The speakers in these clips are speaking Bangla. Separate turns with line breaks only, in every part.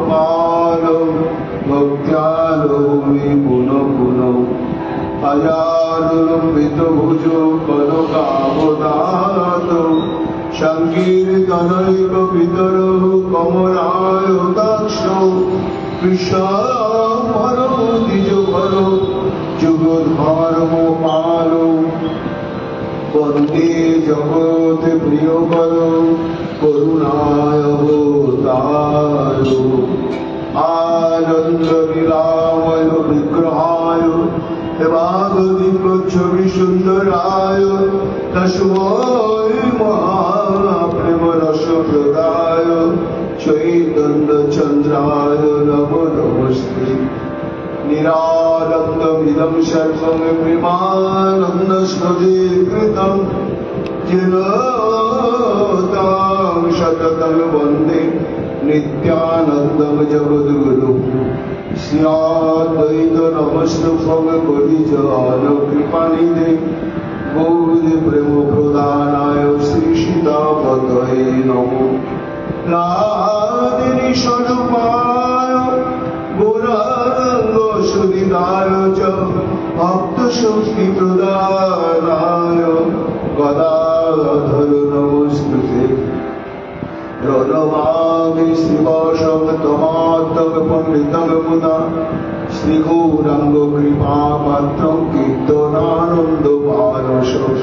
गोपाल भक्त्यालो मे पुनः पुनः अजानुलंबित भुजो कनकावदात संकीर्तनैक पितरो कमलायताक्षो कृष्णाम्बरो द्विजभरो जुगधर्मपालो वन्दे जगत् प्रियकरो करुणावतारो आनंद लीलामय विग्रहाय छवि सुंदराय तस्मै महाप्रेम रस प्रदाय चैतन्य चंद्राय नमो नमस्ते निरानन्दमिदं सर्वं प्रेमानन्द स्वदेकृतं येन तां सततं वन्दे नित्यानन्दं जगद्गुरुं श्रीअद्वैत नमस्तुभ्यं परिजन कृपानिधे गौरी प्रेम प्रदानाय श्री सीतापतये नमो नादिनी स्वरूपाय गौरांग सुहृदाय च भक्त शक्ति प्रदानाय गदाधर नमस्ते प्रणमामि श्रीवासं तमात्मक पंडितं मुदा श्रीगौरांग कृपापात्रं कीर्तनानंद पारसं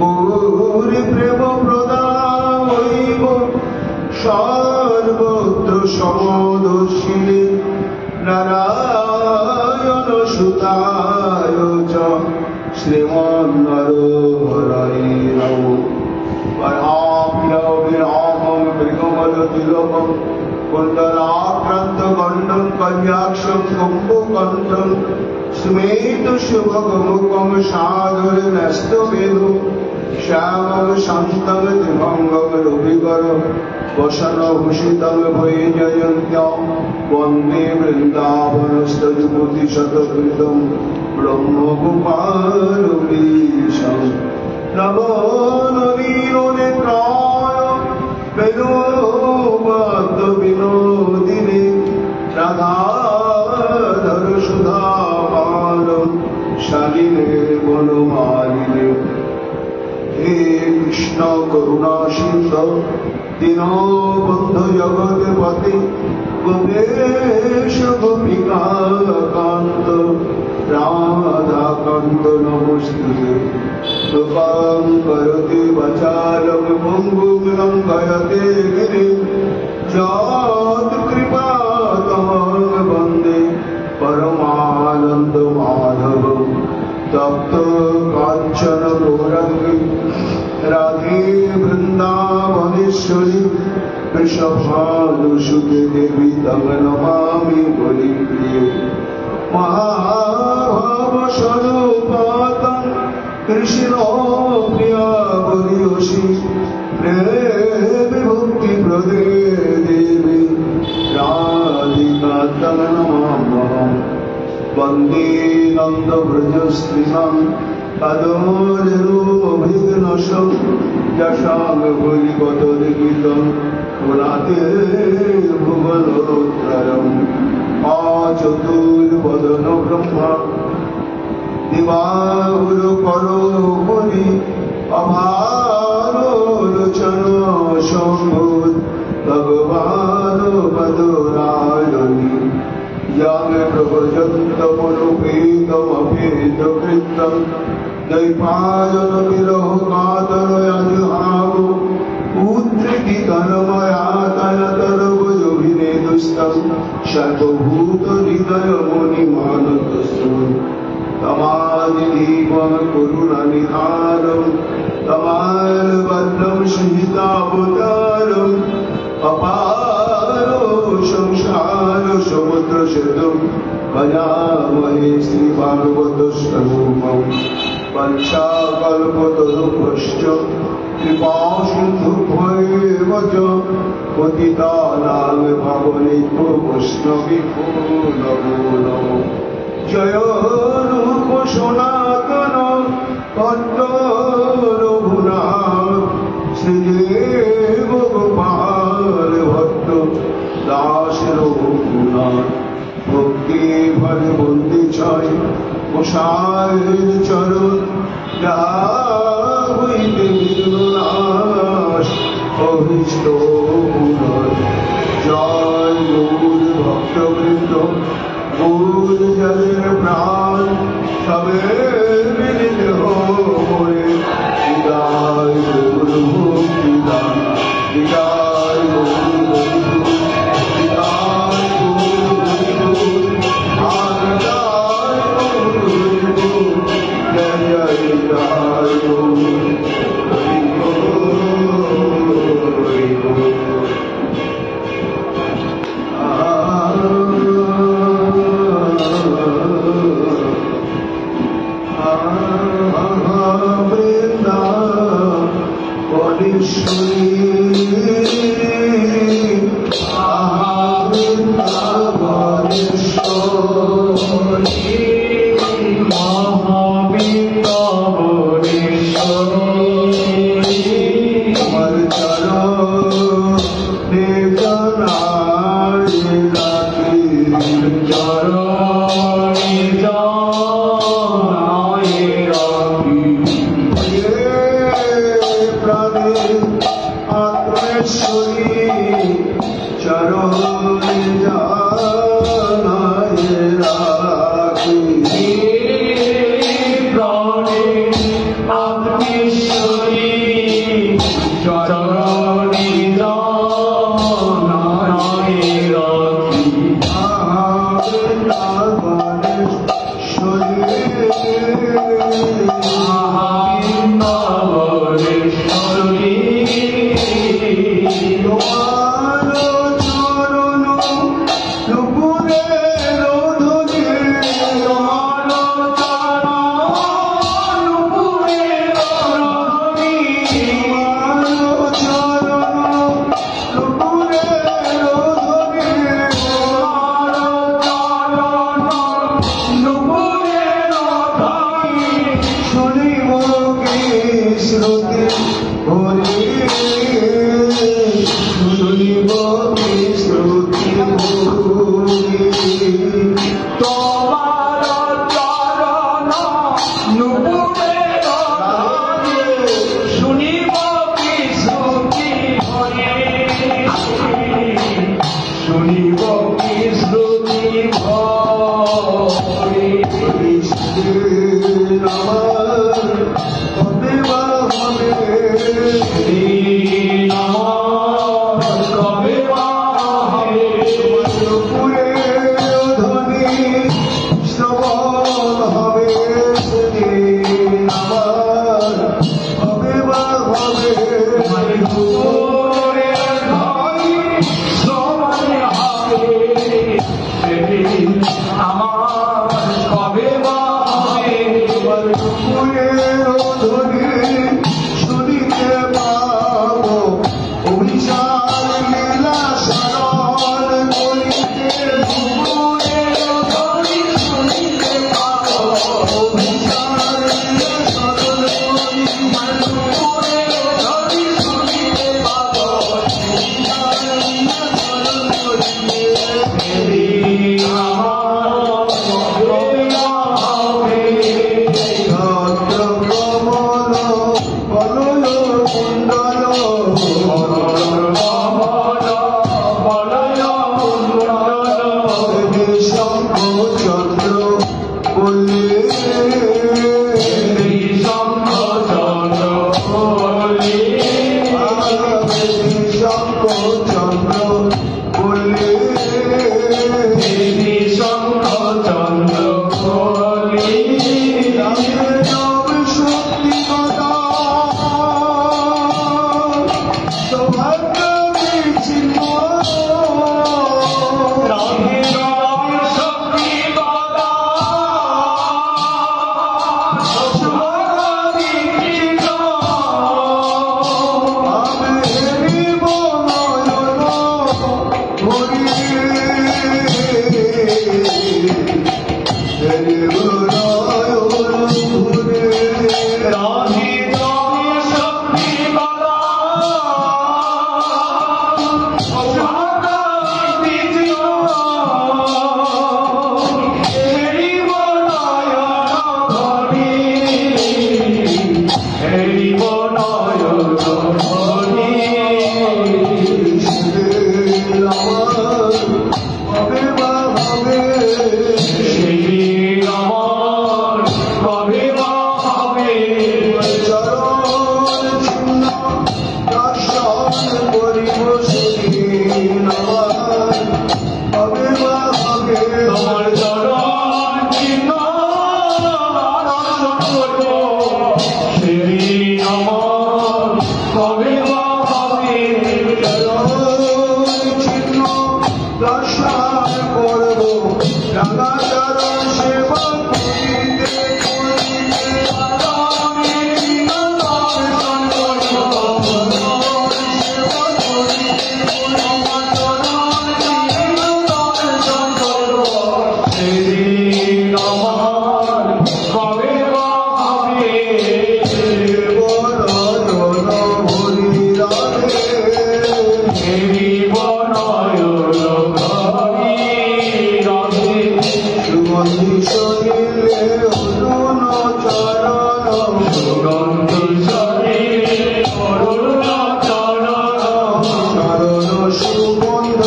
गौरी प्रेम प्रदायैव सर्वत्र समदर्शिने नारायण सुताय च श्रीमन्नरहरये नमो विरामं मृगमलतिलकं कुन्दराक्रान्तकण्ठं कन्याक्षं कुम्भकण्ठं स्मेतशुभगमुखं सागरन्यस्तवेदो श्यामं शान्तं दिवङ्गं रविकरं वसनभूषितं भयजयन्त्यां वन्दे वृन्दावनस्तजुपतिशतकृतं ब्रह्मगोपालमीशम् नमो नवीननेत्राय वेणुबद्धविनोदिने राधाधर सुधापानं शालिने वनमालिने हे कृष्ण करुणा सिन्धु दीनबन्धु जगत्पते गोपेश गोपिकान्त राधाकान्त नमोस्तुते कृपां करोति वाचालं पङ्गुं लङ्घयते गिरिं यत्कृपातमहं वन्दे परमानन्दमाधवं तप्त काञ्चन गौराङ्गी राधे वृन्दावनेश्वरी वृषभानुसुते देवी तं नमामि बलिप्रिये महाभावस्वरूपातं कृष्ण प्रिया बलियोषि भक्तिप्रदे देवी राधिका तं नमामहं वन्दे नन्दव्रजस्त्रीणां तदोरुभिघ्नशं यशां बलिपतर्पितं पुनाते भुवनोत्तरम् चतुर्वदन ब्रह्मा दिवाहुर करो मुनि अभालोचन शंभुत भगवान पदरायणी यं प्रभजन्तमनुपेतमभेदकृतं दैपायन विरह कातरयजुहावो उद्धृतितनमयातयतरवयोभिनेदुस्तं सर्वभूतहृदयमुनिमानतस्तं तमादिदीपं करुणनिधानं तमालवदनं सीतावतारम् अपारो संसारसमुद्रशतं भजामहे श्रीभागवतस्वरूपं वंशाकल्पतरुभ्यश्च कृपासिन्धुभ्येव च पतितानां पावनेभ्यो वैष्णवेभ्यो नमो नमः जय रूप सनातन भट्ट रघुनाथ श्रीदेव गोपाल भट्ट दास দাসের পুনর ভক্তি ভরে বন্দি ছয় গোসাইয়ের চরণ যা হইতে বিঘ্নাশ অভিষ্ট পুনর জয় গৌর ভক্তবৃন্দ গৌর যাদের প্রাণ সবে মিলিত হয়ে বিদায় গৌর ভক্তি দান বিদায় গৌর বিদায় গৌর আর জয় গৌর জয় জয় জয় গৌর কবে বা হবে সেদিন আমার কবে বা হবে চরণ চিহ্ন দর্শন করিব সেদিন আমার কবে বা হবে তোমার চরণ চিহ্ন দর্শন করব সেদিন আমার কবে বা হবে চরণ চিহ্ন দর্শন করব রাঙা চরণ সেবা করিতে করিতে সেদিন আমার কবে বা হবে সুগন্ধি শরীরে অরুণ চরণ সুগন্ধি শরীরে অরুণ চরণ চরণ সুগন্ধ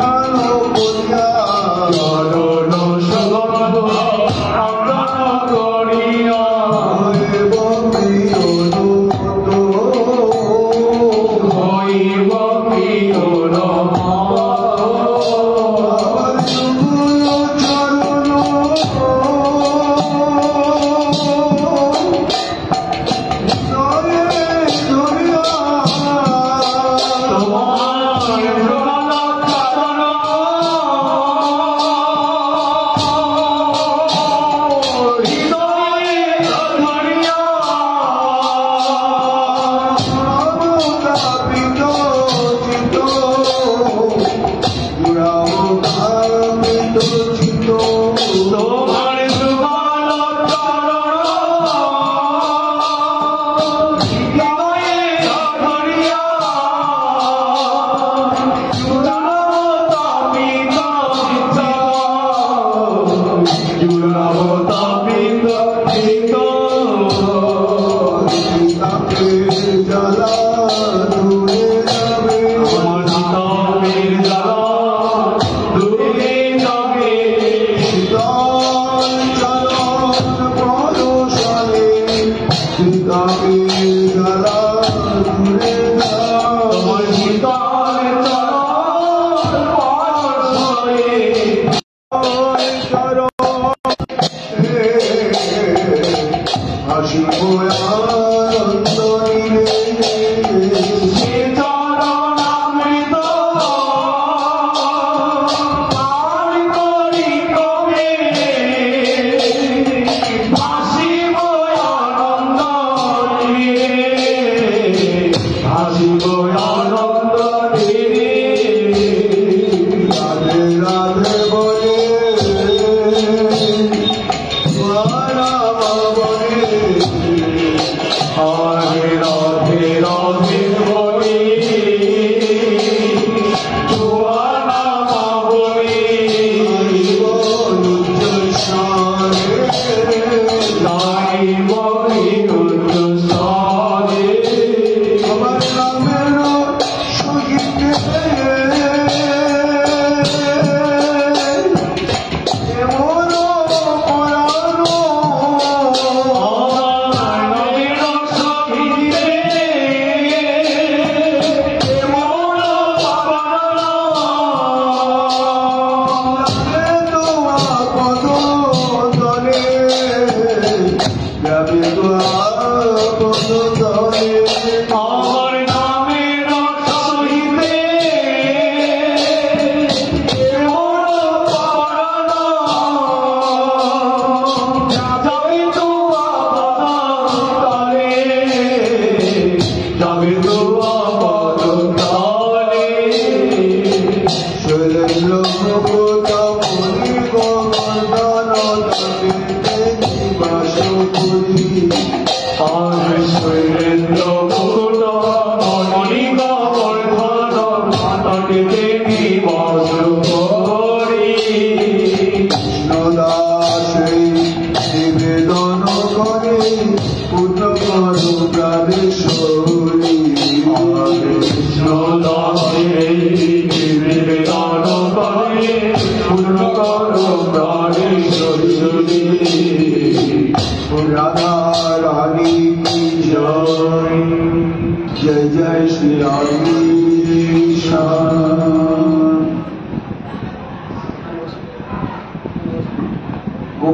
আঘ্রাণ করিয়া চরণ সুগন্ধ আঘ্রাণ করিয়া হইব প্রিয়নুমত হইব প্রিয়নুমত
Krishna,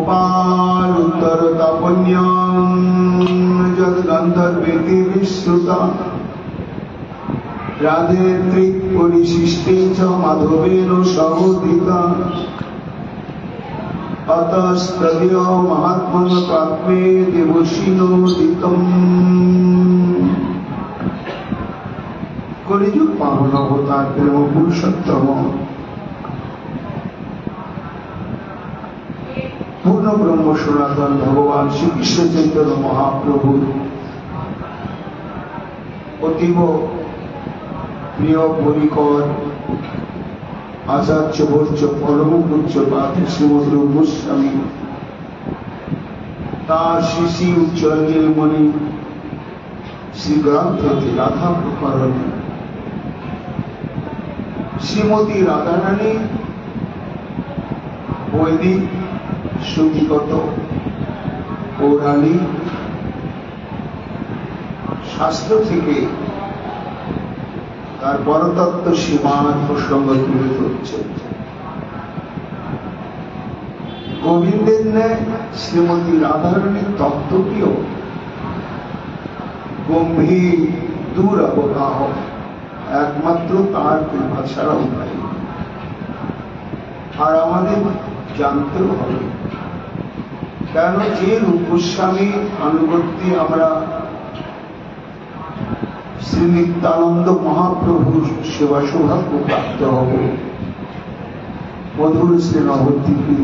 गोपाल उत्तर तापन्यां जद गंधर्वेति विश्रुता राधे त्रिपुरिशिष्टे च माधवेन सहोदिता अतस्तदय महात्मन प्राप्मे देवशीनोदितम्। कलिजुग पावन अवतार प्रेम पुरुषोत्तम पूर्ण ब्रह्म सनातन भगवान श्री कृष्ण चैतन्य महाप्रभु अतीव प्रिय परिकर आचार्य वर्च परम पूज्यपाद श्रीमद गोस्वामी तार श्री उज्ज्वल नीलमणि श्री ग्रंथ राधा प्रकरण श्रीमती राधा रानी वैदिक श्रुतिगत पौराणिक शास्त्र থেকে তার পরতত্ত্ব সীমার প্রসঙ্গ তুলে ধরছে। গোবিন্দের ন্যায় শ্রীমতী রাধারানীর তত্ত্বটিও গম্ভীর দূর অবগাহ, একমাত্র তার কৃপা ছাড়া উপায়। আর আমাদের জানতেও হবে, কেন যে রূপ গোস্বামীর অনুবর্তী আমরা শ্রী নিত্যানন্দ মহাপ্রভুর সেবা সৌভাগ্য প্রাপ্ত হব, মধুর শ্রী নবদ্বীপে।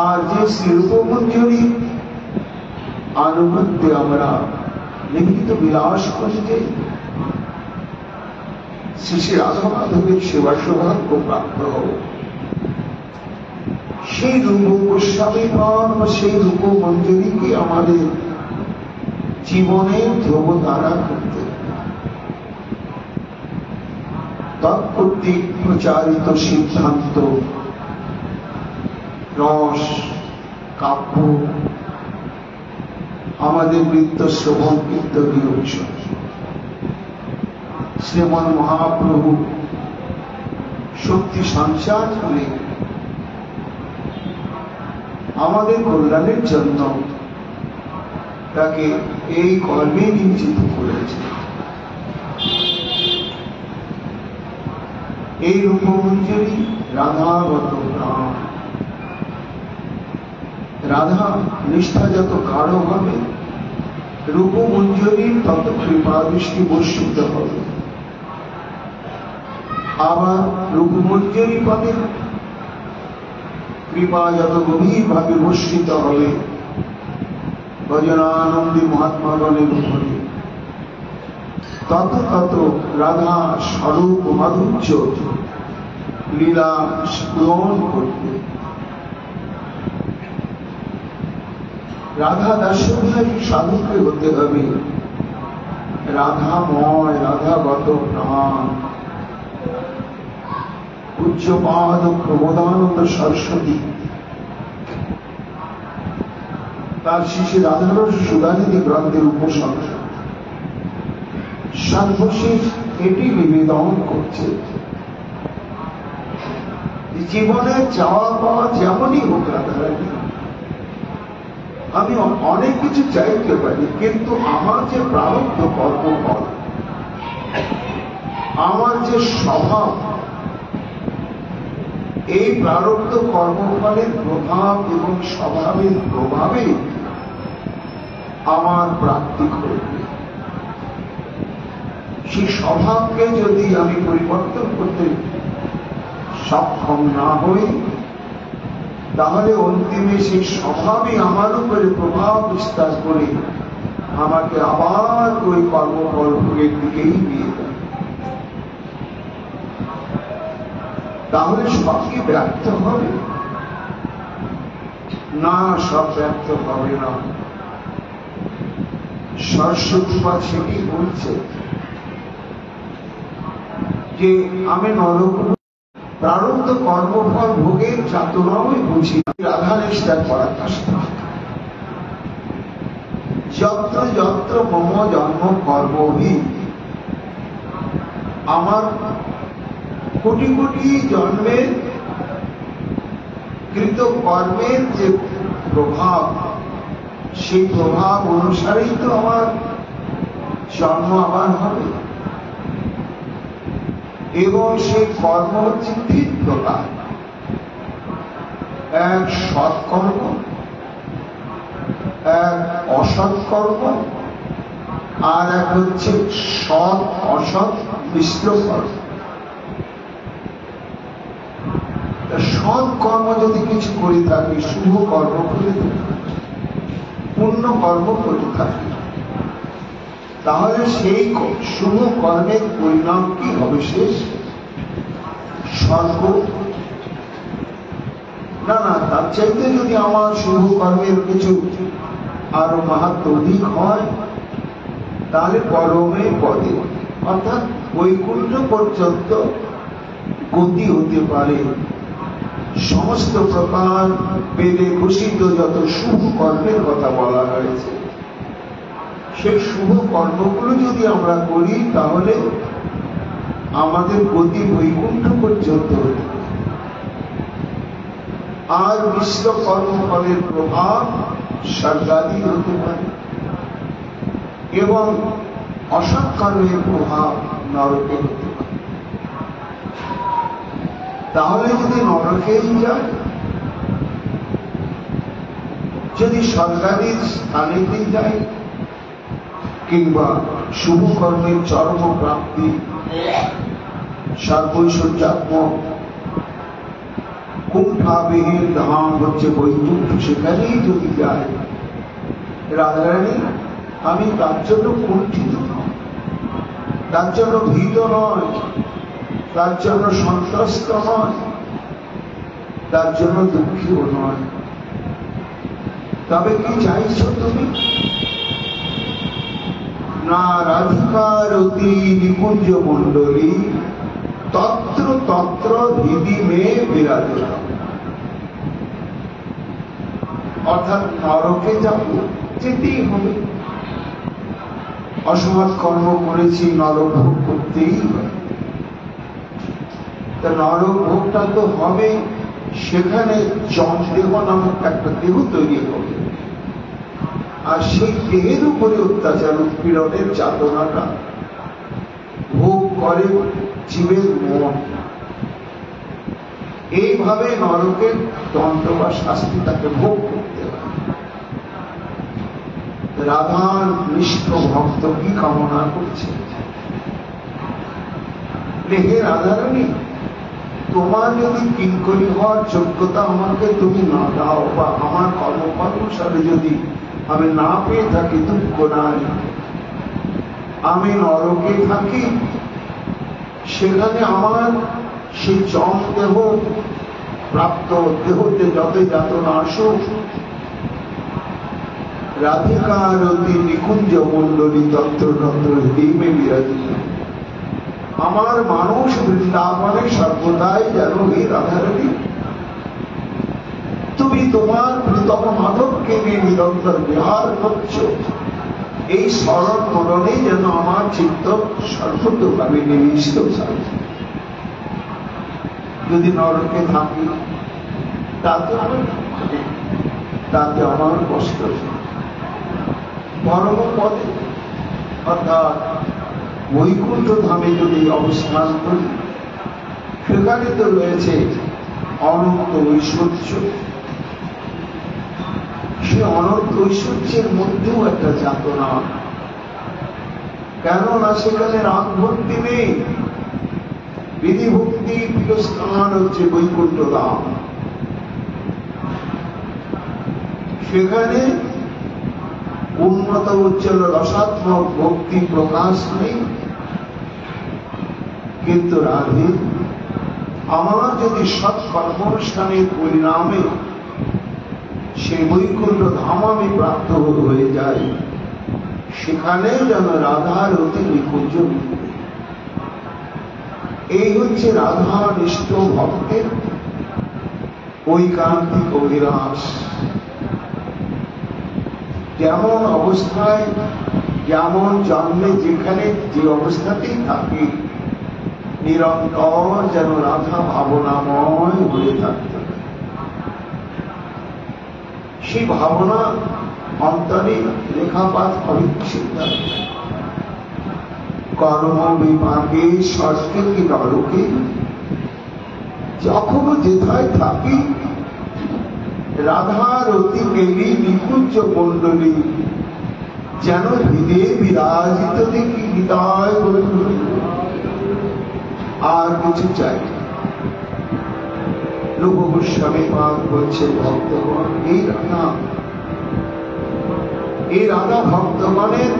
আর যে শিল্পমঞ্জরী আনুগত্যে আমরা লিখিত বিলাস করতে শ্রী শ্রী রাধা মাধবের সেবা সৌভাগ্য প্রাপ্ত হব, সেই রূপ গোস্বামী পান বা সেই রূপ মঞ্জরীকে আমাদের জীবনে ধ্রুবতারা করতে, তৎকর্তৃক প্রচারিত সিদ্ধান্ত, রস, কাব্য, আমাদের নৃত্য শ্রবণ কীর্তনীয় উৎসব শ্রীমন মহাপ্রভু শক্তি সঞ্চার করে আমাদের কল্যাণের জন্য তাকে এই কর্মে নিয়োজিত করেছে। এই রূপমঞ্জরী রাধাগত প্রাণ। রাধা নিষ্ঠা যত গাঢ় হবে, রূপমঞ্জরীর তত কৃপা দৃষ্টি বর্ষিত হবে। আবার রূপমঞ্জরী পদে কৃপা যত গভীর ভাবে বর্ষিত হবে ভজনানন্দী মহাত্মাগণের উপরে, তত তত রাধা স্বরূপ মাধুর্য লীলা স্ফুরণ করবে। রাধা দাসভাই সাধুকে হতে হবে রাধাময়, রাধাগত প্রাণ। পূজ্যপাদ প্রবোধানন্দ সরস্বতী তার শিশু রাধারস সুধানিধি গ্রন্থের উপসংহার সর্বশেষ এটি নিবেদন করছে, জীবনের চাওয়া পাওয়া যেমনই হোক রাধারানী, আমি অনেক কিছু চাইতে পারি, কিন্তু আমার যে প্রারব্ধ কর্মফল, আমার যে স্বভাব, এই প্রারব্ধ কর্মফলের প্রভাব এবং স্বভাবের প্রভাবে আমার প্রাপ্তি ঘটবে। সেই স্বভাবকে যদি আমি পরিবর্তন করতে সক্ষম না হই, তাহলে অন্তিমে সেই স্বভাবই আমার উপরে প্রভাব বিস্তার করে আমাকে আবার ওই কর্মফল ভোগের দিকেই নিয়ে যায়। তাহলে সব কি ব্যর্থ হবে? না, সব ব্যর্থ হবে না। সরস্বতী বা সেটি বলছে যে আমি নরক প্রারব্ধ কর্মফল ভোগের চাতুরময় বুঝি, রাধা নিষ্ঠার পরাকাষ্ঠা। যত্র যত্র মম জন্ম কর্মভি, আমার কোটি কোটি জন্মের কৃত কর্মের যে প্রভাব, সেই প্রভাব অনুসারেই তো আমার জন্ম আবার হবে। এবং সেই কর্ম হচ্ছে তিন প্রকার। এক সৎকর্ম, এক অসৎকর্ম, আর এক হচ্ছে সৎ অসৎ মিশ্র কর্ম। সৎ কর্ম যদি কিছু করে থাকি, শুভ কর্ম করে থাকি, পুণ্য কর্ম করে থাকি, তাহলে সেই শুভ কর্মের পরিণাম কি হবে? শেষ স্বর্গ? না না, তার চাইতে যদি আমার শুভ কর্মের কিছু আরো মাহাত্ম অধিক হয়, তাহলে পরমে পদে অর্থাৎ বৈকুণ্ঠ পর্যন্ত গতি হতে পারে। সমস্ত প্রকার বেদে ঘোষিত যত শুভ কর্মের কথা বলা হয়েছে, সেই শুভ কর্মগুলো যদি আমরা করি, তাহলে আমাদের গতি বৈকুণ্ঠ পর্যন্ত হতে পারে। আর মিশ্র কর্মফলের প্রভাব স্বর্গাদি হতে পারে, এবং অসৎ কর্মের প্রভাব নরকে হতে পারে। তাহলে যদি নরকেই যায়, যদি স্বর্গাদির স্থানেতেই যায়, কিংবা শুভ কর্মের চরম প্রাপ্তি সর্বৈশ্বর্যাত্মক কুণ্ঠাবিহীন ধাম হচ্ছে বৈকুণ্ঠ, সেখানেই যদি যায়, রাধারানী আমি তার জন্য কুণ্ঠিত নয়, তার জন্য ভীত নয়, তার জন্য সন্ত্রস্ত নয়, তার জন্য দুঃখীও নয়। তবে কি চাইছ তুমি? না রাধিকার অতি নিকুঞ্জ মণ্ডলী তত্র তত্র হৃদি মে বিরাজ। অর্থাৎ নরকে যাব, যেতেই হবে। অসৎ কর্ম করেছি, নরক ভোগ করতেই হবে। তা নরক ভোগটা তো হবে, সেখানে জমদেহ নামক একটা দেহ তৈরি হবে, আর সেই দেহের উপরে অত্যাচার উৎপীড়নের যাতনাটা ভোগ করে জীবের মন। এইভাবে নরকের দণ্ড বা শাস্তি তাকে ভোগ করতে হয়। রাধার নিষ্ঠ ভক্ত কি কামনা করছে? হে রাধারানী, তোমার যদি কিঙ্করী হওয়ার যোগ্যতা আমাকে তুমি না দাও, বা আমার কর্মকর্মসারে যদি আমি না পেয়ে থাকি, দুঃখ নাই। আমি নরকে থাকি, সেখানে আমার সেই জম দেহ প্রাপ্ত দেহতে যতই যাতনা আসুক, রাধিকার অতি নিকুঞ্জ মণ্ডলী তত্র তত্র হৃদয়ে বিরাজিত। আমার মানুষ বৃন্দাবনে সর্বদাই যেন হে রাধারানী, তুমি তোমার প্রীতম মাধবকে নিয়ে নিরন্তর বিহার করছো, এই স্মরণ মরণে যেন আমার চিত্ত সর্বতভাবে নিবিষ্ট থাকে। যদি নরকে থাকি, তাতে আমার কষ্ট। পরম পদে অর্থাৎ বৈকুণ্ঠ ধামে যদি অবস্থান করি, সেখানে তো রয়েছে অনন্ত ঐশ্বর্য। সে অনন্ত ঐশ্বর্যের মধ্যেও একটা যাতনা, কেননা সেখানে রাগ ভক্তি নেই। বিধি ভক্তি প্রিয় স্থান হচ্ছে বৈকুণ্ঠ ধাম। সেখানে উন্নত উজ্জ্বল রসাত্মক ভক্তি প্রকাশ নেই। কিন্তু রাধে, আমার যদি সৎ কর্মানুষ্ঠানের পরিণামে সেই বৈকুণ্ঠ ধাম আমি প্রাপ্ত হয়ে যাই, সেখানে যেন রাধার অতি নিকুঞ্জ। এই হচ্ছে রাধা নিষ্ঠ ভক্তের ঐকান্তিক অভিলাষ। যেমন অবস্থায়, যেমন জন্মে, যেখানে যে অবস্থাতেই থাকি, নিরন্তর যেন রাধা ভাবনাময় হয়ে থাকতে। সেই ভাবনা অন্তরে রেখাপাত অবিচ্ছেদ। কর্ম বিপাকে স্বর্গে কি নরকে যখন যেথায় থাকি, রাধার অতি কেলি নিকুঞ্জ মণ্ডলী যেন হৃদয়ে বিরাজিত দেখি হৃদয় বন্ধু। আর কিছু চাই না। রূপ গোস্বামী পাদ বলছে ভক্তগণ, এই রাধা ভক্তগণের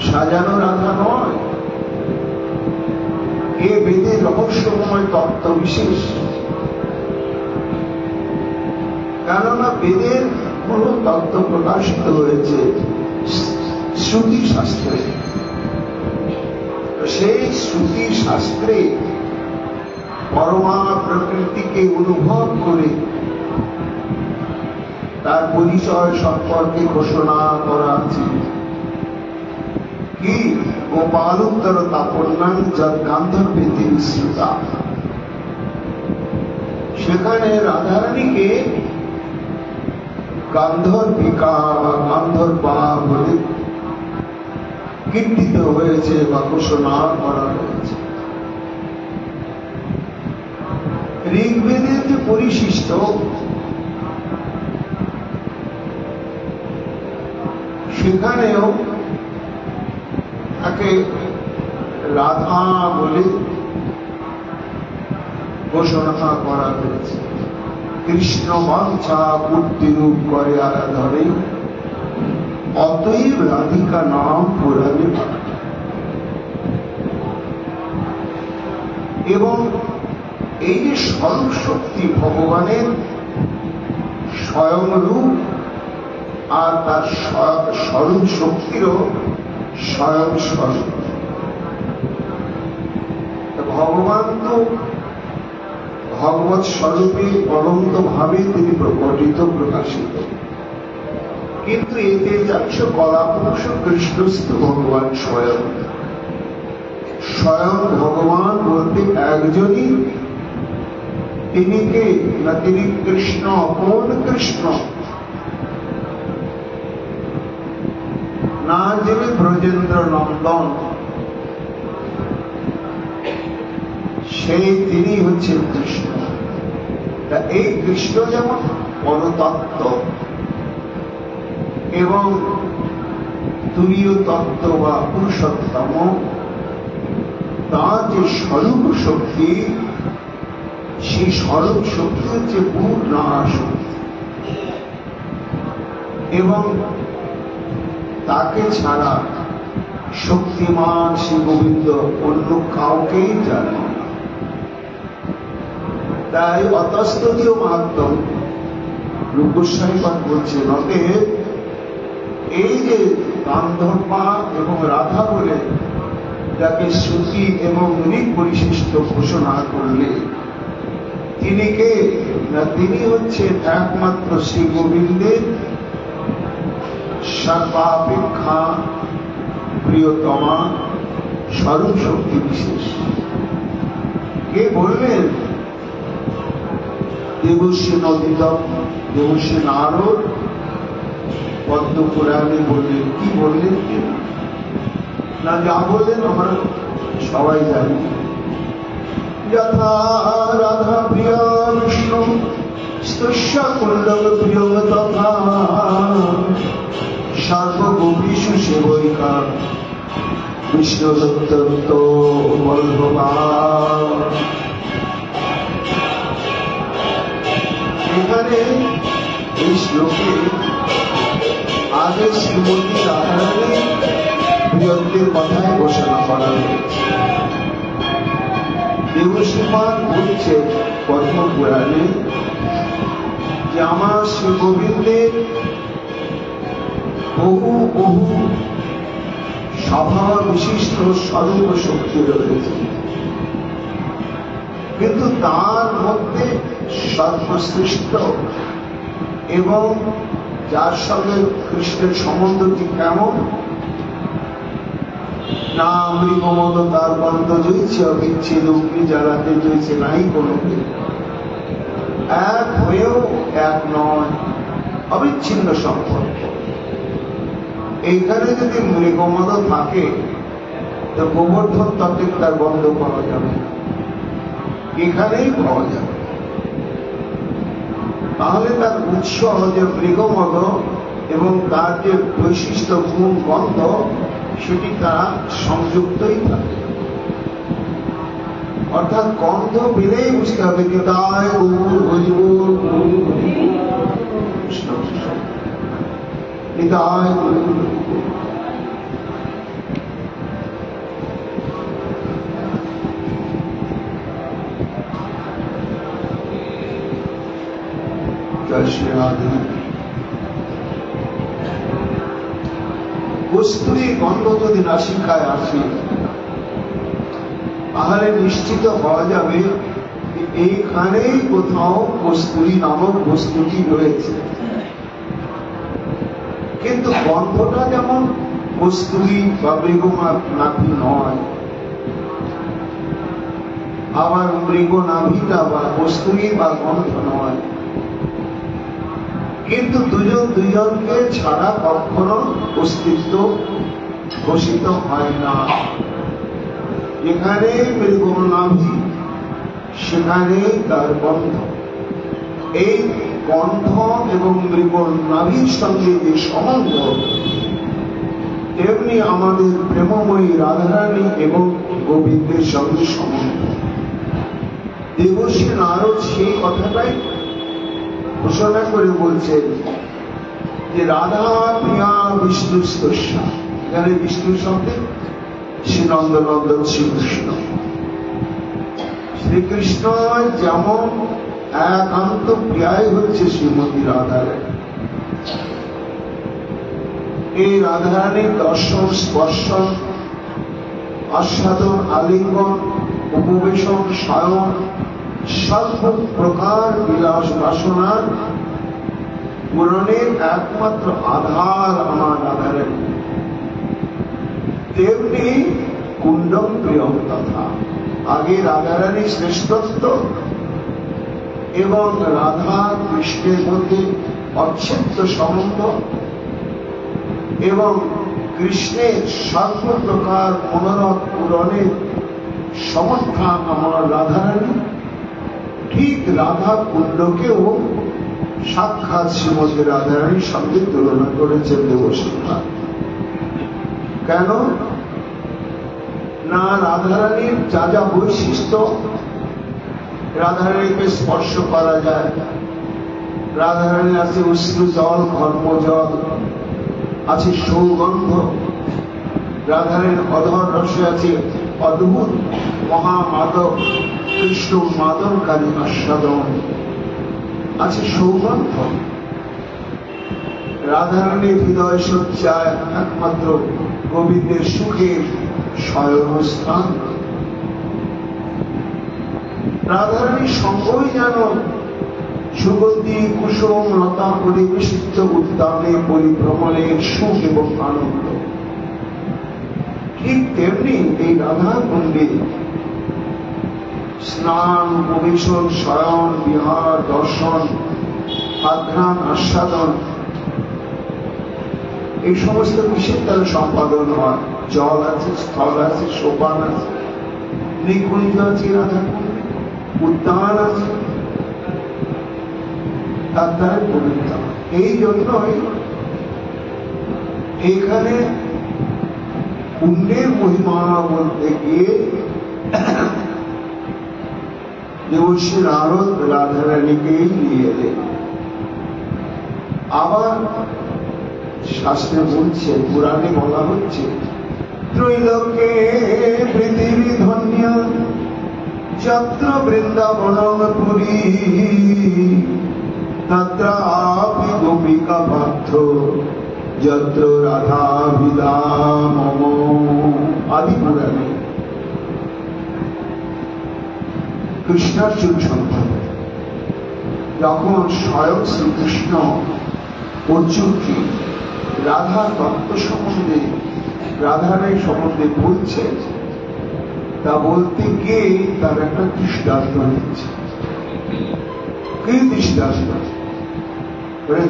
সাজানো রাধা নয়, এ বেদের রহস্যময় তত্ত্ব বিশেষ। কেননা বেদের কোন তত্ত্ব প্রকাশিত হয়েছে শ্রুতি শাস্ত্রে। সেই শ্রুতি শাস্ত্রে পরমা প্রকৃতিকে অনুভব করে তার পরিচয় সম্পর্কে ঘোষণা করা আছে। কি গোপালোত্তর তাপন্যান যার গান্ধর্বেতে শ্রুতা, সেখানে রাধারানীকে গান্ধর্বিকা বা গান্ধর্বা বলে কীর্তিত হয়েছে বা ঘোষণা করা হয়েছে। ঋগ্বেদের যে পরিশিষ্ট সেখানেও তাকে রাধা বলে ঘোষণা করা হয়েছে। কৃষ্ণ বাঞ্ছা মূর্তিরূপ করে আরাধনে, অতএব রাধিকা নাম পুরাণে। এবং এই যে স্বরূপ শক্তি ভগবানের স্বয়ং রূপ, আর তার স্বরূপ শক্তিরও স্বয়ং স্বরূপ। ভগবান তো ভগবৎ স্বরূপে অনন্ত ভাবে তিনি প্রকটিত প্রকাশিত, কিন্তু এতে যাচ্ছ কলাপুরুষ কৃষ্ণস্থ ভগবান স্বয়ং। স্বয়ং ভগবান বলতে একজনই, তিনি কে না, তিনি কৃষ্ণ। কোন কৃষ্ণ? না যিনি ব্রজেন্দ্র নন্দন, সেই তিনি হচ্ছেন কৃষ্ণ। তা এই কৃষ্ণ যেমন পরতত্ত্ব এবং তুরীয় তত্ত্ব বা পুরুষোত্তম, তার যে স্বরূপ শক্তি, সেই স্বরূপ শক্তি হচ্ছে পূর্ণা শক্তি। এবং তাকে ছাড়া শক্তিমান শ্রী গোবিন্দ অন্য কাউকেই জানে না। তাই অতস্ততীয় মাহাত্ম্য রূপ গোস্বামী পাদ বলছেন, অতএব এই যে গান্ধর্বা এবং রাধা বলে যাকে শ্রুতি এবং ঋক পরিশিষ্ট ঘোষণা করলে, তিনি কে না, তিনি হচ্ছেন একমাত্র শ্রী গোবিন্দের সর্বাপেক্ষা প্রিয়তমা স্বরূপ শক্তি বিশেষ। কে বললেন? দেবশ্রী নদিতম, দেবশ্রী নারদ পদ্ম পুরাণে বললেন। কি বললেন? না, যা বললেন আমরা সবাই জানি। যথা রাধা প্রিয় বিষ্ণু স্তস্য কুণ্ডল প্রিয় তথা সর্বগোপীষু সেবৈকা বিষ্ণু দত্ত বল্লভা। এখানে এই শ্লোকে আগে শ্রীমতী রাধারানী প্রিয়ত্বের কথায় ঘোষণা করা হয়েছে। দেবশ্রীপাদ বলছে পদ্ম পুরাণে যে আমার শ্রী গোবিন্দের বহু বহু স্বভাব বিশিষ্ট স্বরূপ শক্তি রয়েছে, কিন্তু তার মধ্যে সর্বশ্রেষ্ঠ এবং যার সঙ্গে কৃষ্ণের সম্বন্ধটি কেমন না, মৃগমদ তার বন্ধ জয়ছে অবিচ্ছেদ অগ্নি জ্বালাতে জয়ছে নাই কোনো, এক হয়েও এক নয়। অবিচ্ছিন্ন সম্পর্ক। এইখানে যদি মৃগমদ থাকে তো গোবর্ধন তত্ত্বে তার গন্ধ পাওয়া যাবে না, এখানেই পাওয়া যাবে। তাহলে তার উৎস যে মৃগমদ এবং তার যে বৈশিষ্ট্য গুণ গন্ধ সেটি তারা সংযুক্তই থাকে। অর্থাৎ গন্ধ পেলেই বুঝতে হবে যে তাই গৌর হরিবোল নিতাই কস্তুরী গন্ধ যদি নাসিকায় আসে তাহলে নিশ্চিত হওয়া যাবে এইখানেই কোথাও কস্তুরী নামক বস্তুটি রয়েছে। কিন্তু গন্ধটা যেমন কস্তুরী বা মৃগনাভি নয়, আবার মৃগনাভিটা বা কস্তুরী বা গন্ধ নয়, কিন্তু দুজন দুজনকে ছাড়া কখনো অস্তিত্ব ঘোষিত হয় না। যেখানে মৃগনাভি সেখানে তার গন্ধ। এই গন্ধ এবং মৃগনাভির সঙ্গে যে সম্বন্ধ, তেমনি আমাদের প্রেমময়ী রাধারানী এবং গোবিন্দের সঙ্গে সম্বন্ধ। দেবশ্রী নারদ সেই কথাটাই ঘোষণা করে বলছেন যে রাধা প্রিয়া বিষ্ণু স্পর্শা। এখানে বিষ্ণু শব্দে শ্রী নন্দনন্দন শ্রীকৃষ্ণ। শ্রীকৃষ্ণ যেমন একান্ত প্রিয়াই হচ্ছে শ্রীমতী রাধারানী। এই রাধারানীর দর্শন, স্পর্শন, আস্বাদন, আলিঙ্গন, উপবেশন, শয়ন, সর্ব প্রকার বিলাস বাসনার পূরণের একমাত্র আধার আমার রাধারানী। তেমনি কুণ্ডম প্রিয়ম তথা। আগে রাধারানী শ্রেষ্ঠত্ব এবং রাধা কৃষ্ণের মধ্যে অচ্ছেদ্য সম্বন্ধ এবং কৃষ্ণের সর্বপ্রকার মনোরথ পূরণের সমর্থা আমার রাধারানী। ঠিক রাধা কুণ্ডকেও সাক্ষাৎ শ্রীমতী রাধারানীর সঙ্গে তুলনা করেছেন দেবশ্রী। কেন না, রাধারানীর যা যা বৈশিষ্ট্য, রাধারানীকে স্পর্শ করা যায়। রাধারানী আছে অশ্রু জল, ঘর্ম জল, আছে সৌগন্ধ। রাধারানীর অধর রসে আছে অদ্ভুত মহামাদক কৃষ্ণ মাদনকারী আস্বাদন, আছে সৌগন্ধ। রাধারানীর হৃদয় সজ্জায় একমাত্র গোবিন্দের সুখের শয়নস্থান। রাধারানীর সঙ্গই যেন সুগন্ধি কুসুম লতা পরিবেশিত উদ্যানে পরিভ্রমণের সুখ এবং আনন্দ। ঠিক তেমনি এই রাধা কুণ্ডে স্নান, উপবেশন, শয়ন, বিহার, দর্শন, আঘ্রাণ, আস্বাদন, এই সমস্ত বিষয়ের তারা সম্পাদন হয়। জল আছে, স্থল আছে, সোপান আছে, নিকুঞ্জ আছে, রাধা কুণ্ডে উদ্যান আছে, তার দ্বারা পবিত্র। এই জন্যই এখানে কুণ্ডের মহিমা বলতে গিয়ে দেবশ্রী নারদ রাধারানীকেই নিয়ে এলেন। আবার শাস্ত্রে বলছে, পুরাণে বলা হচ্ছে, ত্রৈলোকে পৃথিবী ধন্য যত্র বৃন্দাবনম পুরী তত্র আপি গোপিকা পার্থ যত্র রাধা বিদা মম। আদি পুরাণে কৃষ্ণার্জুন সংবাদ যখন স্বয়ং শ্রীকৃষ্ণ অর্জুনকে রাধা তত্ত্ব সম্বন্ধে, রাধারানী সম্বন্ধে বলছে, তা বলতে গিয়ে তার একটা দৃষ্টান্ত হচ্ছে। কি দৃষ্টান্ত?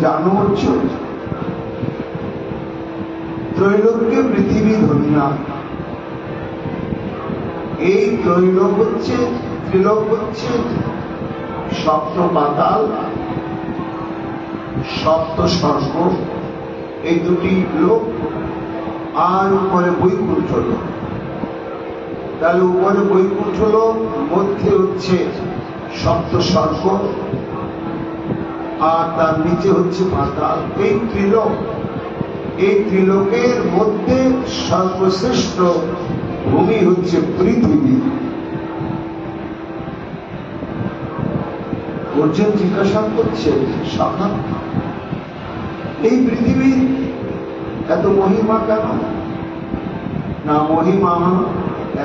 জানো হচ্ছে ত্রৈলোক্যে পৃথিবী ধন্যা। এই ত্রৈলোক হচ্ছে, ত্রিলোক হচ্ছে সপ্ত পাতাল, সপ্ত স্বর্গ, এই দুটি লোক, আর উপরে বৈকুণ্ঠ লোক। তাহলে উপরে বৈকুণ্ঠ লোক, মধ্যে হচ্ছে সপ্ত স্বর্গ, আর তার নিচে হচ্ছে পাতাল। এই ত্রিলোক, এই ত্রিলোকের মধ্যে সর্বশ্রেষ্ঠ ভূমি হচ্ছে পৃথিবী। অর্জুন জিজ্ঞাসা করছে, সখা এই পৃথিবীর এত মহিমা কেন? না, মহিমা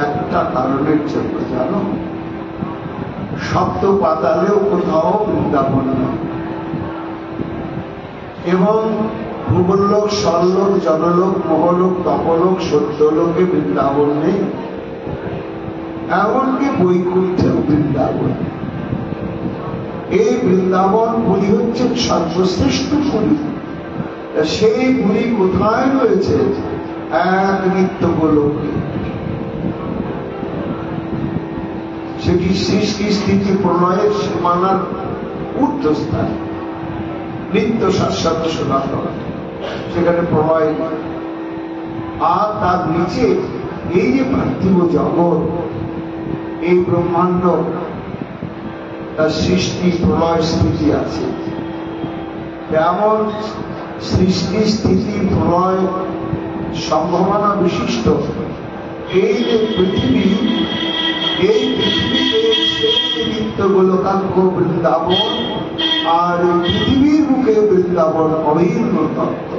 একটা কারণের জন্য, জানো? সপ্ত পাতালেও কোথাও বৃন্দাবন নেই, এবং ভূবলোক, স্বর্লোক, জনলোক, মহলোক, তপলোক, সত্যলোকে বৃন্দাবন নেই, এমনকি বৈকুণ্ঠেও বৃন্দাবন। এই বৃন্দাবন পুরী হচ্ছে সর্বশ্রেষ্ঠ পুরী। সেই পুরী কোথায় রয়েছে? এক নিত্য গোলকে। সেটি সৃষ্টি স্থিতি প্রলয়ের সীমানার ঊর্ধ্বস্থান, নিত্য শাশ্বত সনাতন, সেখানে প্রলয় নয়। আর তার নিচে এই যে পার্থিব জগৎ, এই ব্রহ্মাণ্ড, তার সৃষ্টি প্রলয় স্থিতি আছে। তেমন সৃষ্টি স্থিতি প্রলয় সম্ভাবনা বিশিষ্ট এই যে পৃথিবী, এই পৃথিবীতে নিত্য গোলকাঙ্ক বৃন্দাবন, আর এই পৃথিবীর মুখে বৃন্দাবন অভিন্ন তত্ত্ব।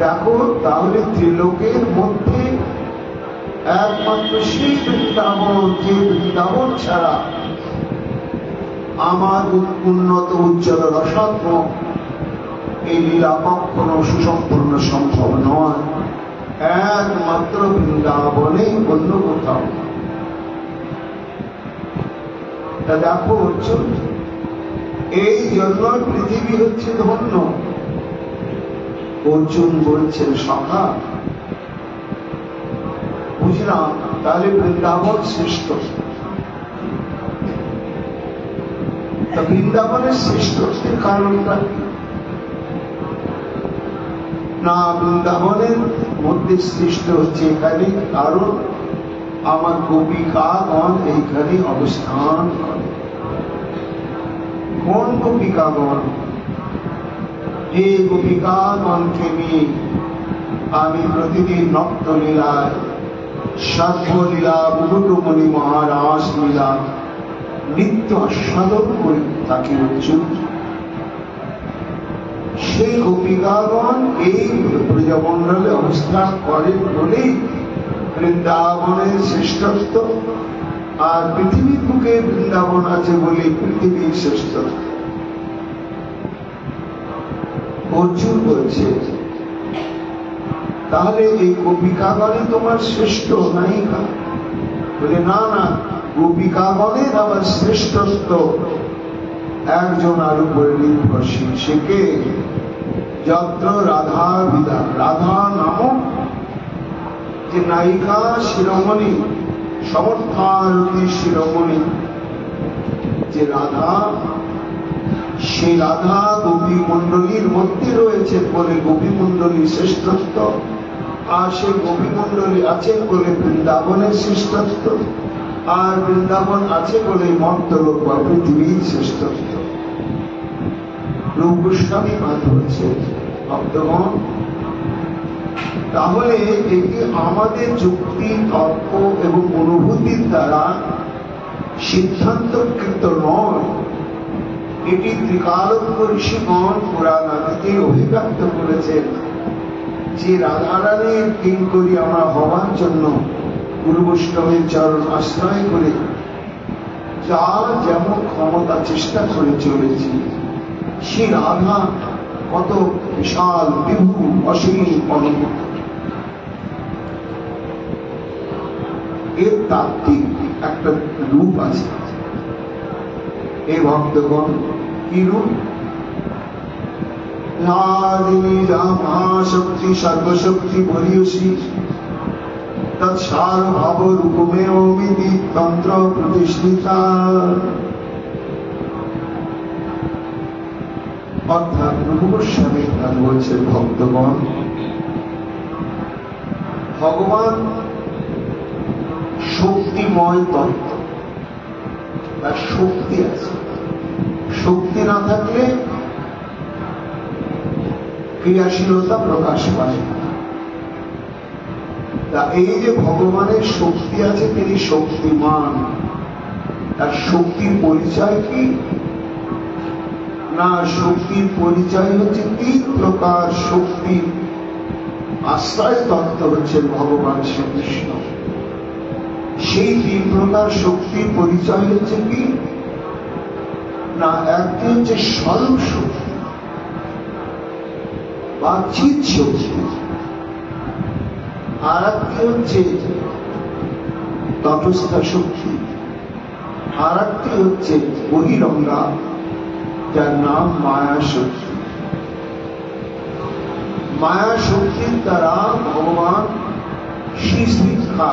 দেখো, তাহলে ত্রিলোকের মধ্যে একমাত্র সেই বৃন্দাবন, যে বৃন্দাবন ছাড়া আমার উন্নত উজ্জ্বল রসাত্মক এই লীলা কখনো সুসম্পূর্ণ সম্ভব নয়। একমাত্র বৃন্দাবনে, অন্য কোথাও। তা দেখো অর্জুন, এই জন্য পৃথিবী হচ্ছে ধন্য। অর্জুন বলছেন, সখা বুঝলাম, তাহলে বৃন্দাবন শ্রেষ্ঠ। তা বৃন্দাবনের শ্রেষ্ঠত্বের কারণটা কি? না, বৃন্দাবনের মধ্যে শ্রেষ্ঠ হচ্ছে এখানে, কারণ আমার গোপিকাগণ এইখানে অবস্থান করে। কোন গোপিকাগণ? যে গোপিকাগণকে নিয়ে আমি প্রতিদিন নক্তলীলায়, সাধ্বলীলা, মুকুটমণি মহারাজ লীলা নিত্য আস্বাদন করে থাকি। অর্জুন, সেই গোপিকাগণ এই ব্রজমণ্ডলে অবস্থান করেন বলেই বৃন্দাবনের শ্রেষ্ঠত্ব, আর পৃথিবীর বুকে বৃন্দাবন আছে বলে পৃথিবীর শ্রেষ্ঠত্ব। অর্জুন বলছে, তাহলে এই গোপিকাগণে তোমার শ্রেষ্ঠ নায়িকা? বলে, না না, গোপিকাগণের আবার শ্রেষ্ঠত্ব একজন আর উপরে নির্ভরশীল। সে কে? যত্র রাধা বিদা, রাধা নামক যে নায়িকা শিরোমণি, সমর্থারতী শিরোমণি যে রাধা, সেই রাধা গোপী মন্ডলীর মধ্যে রয়েছে বলে গোপী মন্ডলীর শ্রেষ্ঠত্ব, আর সেই গোপী মন্ডলী আছে বলে বৃন্দাবনের শ্রেষ্ঠত্ব, আর বৃন্দাবন আছে বলে মর্তলোক বা পৃথিবীর শ্রেষ্ঠত্ব। রূপ গোস্বামী পাঠ হচ্ছে, ভক্তগণ, তাহলে এটি আমাদের যুক্তি, তর্ক এবং অনুভূতির দ্বারা সিদ্ধান্তকৃত নয়। এটি ত্রিকালজ্ঞ ঋষিগণ পুরাণাদিতে অভিব্যক্ত করেছেন যে রাধারানীর কিঙ্করী আমরা হওয়ার জন্য গুরুবৈষ্ণবের চরণ আশ্রয় করে যার যেমন ক্ষমতা চেষ্টা করে চলেছি। সে রাধা কত বিশাল, বিভু, অসীম, অনন্ত। এর তাত্ত্বিক একটা রূপ আছে। এই ভক্তগণ, কি রূপ? नादिनी महाशक्ति सर्वशक्ति भरियसी तत्सार्वभौमरूपमेवमिति तंत्र प्रतिष्ठिता। অর্থাৎ রূপগোস্বামী বলছেন, ভক্তগণ, ভগবান শক্তিময় তত্ত্ব, তার শক্তি আছে। শক্তি না থাকলে ক্রিয়াশীলতা প্রকাশ পায়। তা এই যে ভগবানের শক্তি আছে, তিনি শক্তিমান। তার শক্তির পরিচয় কি না? শক্তির পরিচয় হচ্ছে তিন প্রকার শক্তি। আশ্রয় তত্ত্ব হচ্ছেন ভগবান শ্রীকৃষ্ণ। সেই তিন প্রকার শক্তির পরিচয় হচ্ছে কি না? একটি হচ্ছে স্বরূপ শক্তি বা চিৎ শক্তি, আর একটি হচ্ছে তটস্থ শক্তি, আর একটি হচ্ছে বহিরঙ্গা, যার নাম মায়া শক্তি। মায়া শক্তির দ্বারা ভগবান শিক্ষা